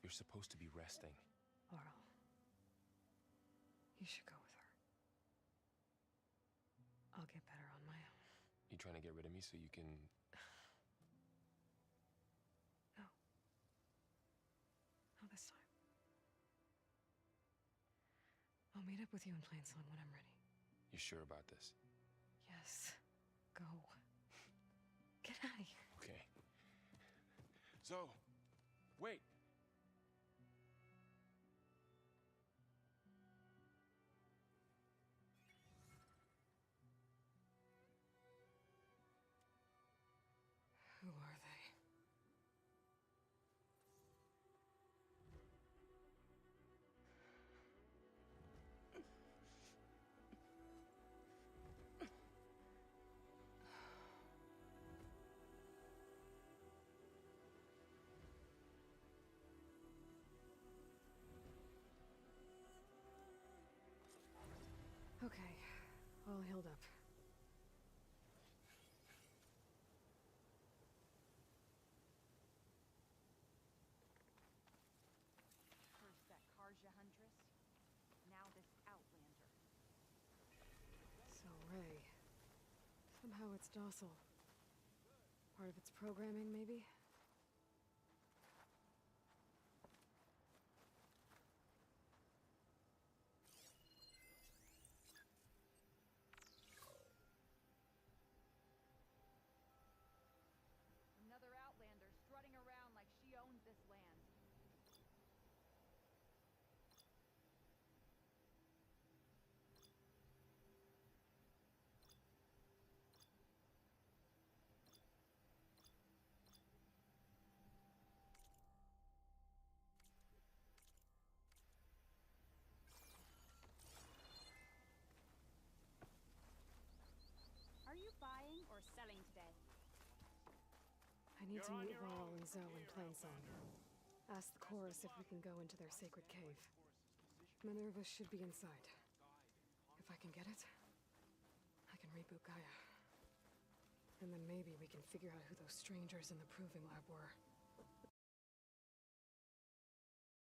You're supposed to be resting. Laurel, you should go with her. I'll get better on my own. You trying to get rid of me so you can... No. Not this time. I'll meet up with you in Plainsong when I'm ready. You sure about this? Yes. Go. Get out of here. Okay. So, wait. Who are they? Okay, all healed up. First that Karja Huntress, now this Outlander. So Ray. Somehow it's docile. Part of its programming, maybe? Another Outlander strutting around like she owns this land. Are you buying or selling today? I need to meet Varl and Zoe in Plainsong. Ask the chorus if we can go into their sacred cave. Minerva should be inside. If I can get it, I can reboot Gaia. And then maybe we can figure out who those strangers in the proving lab were.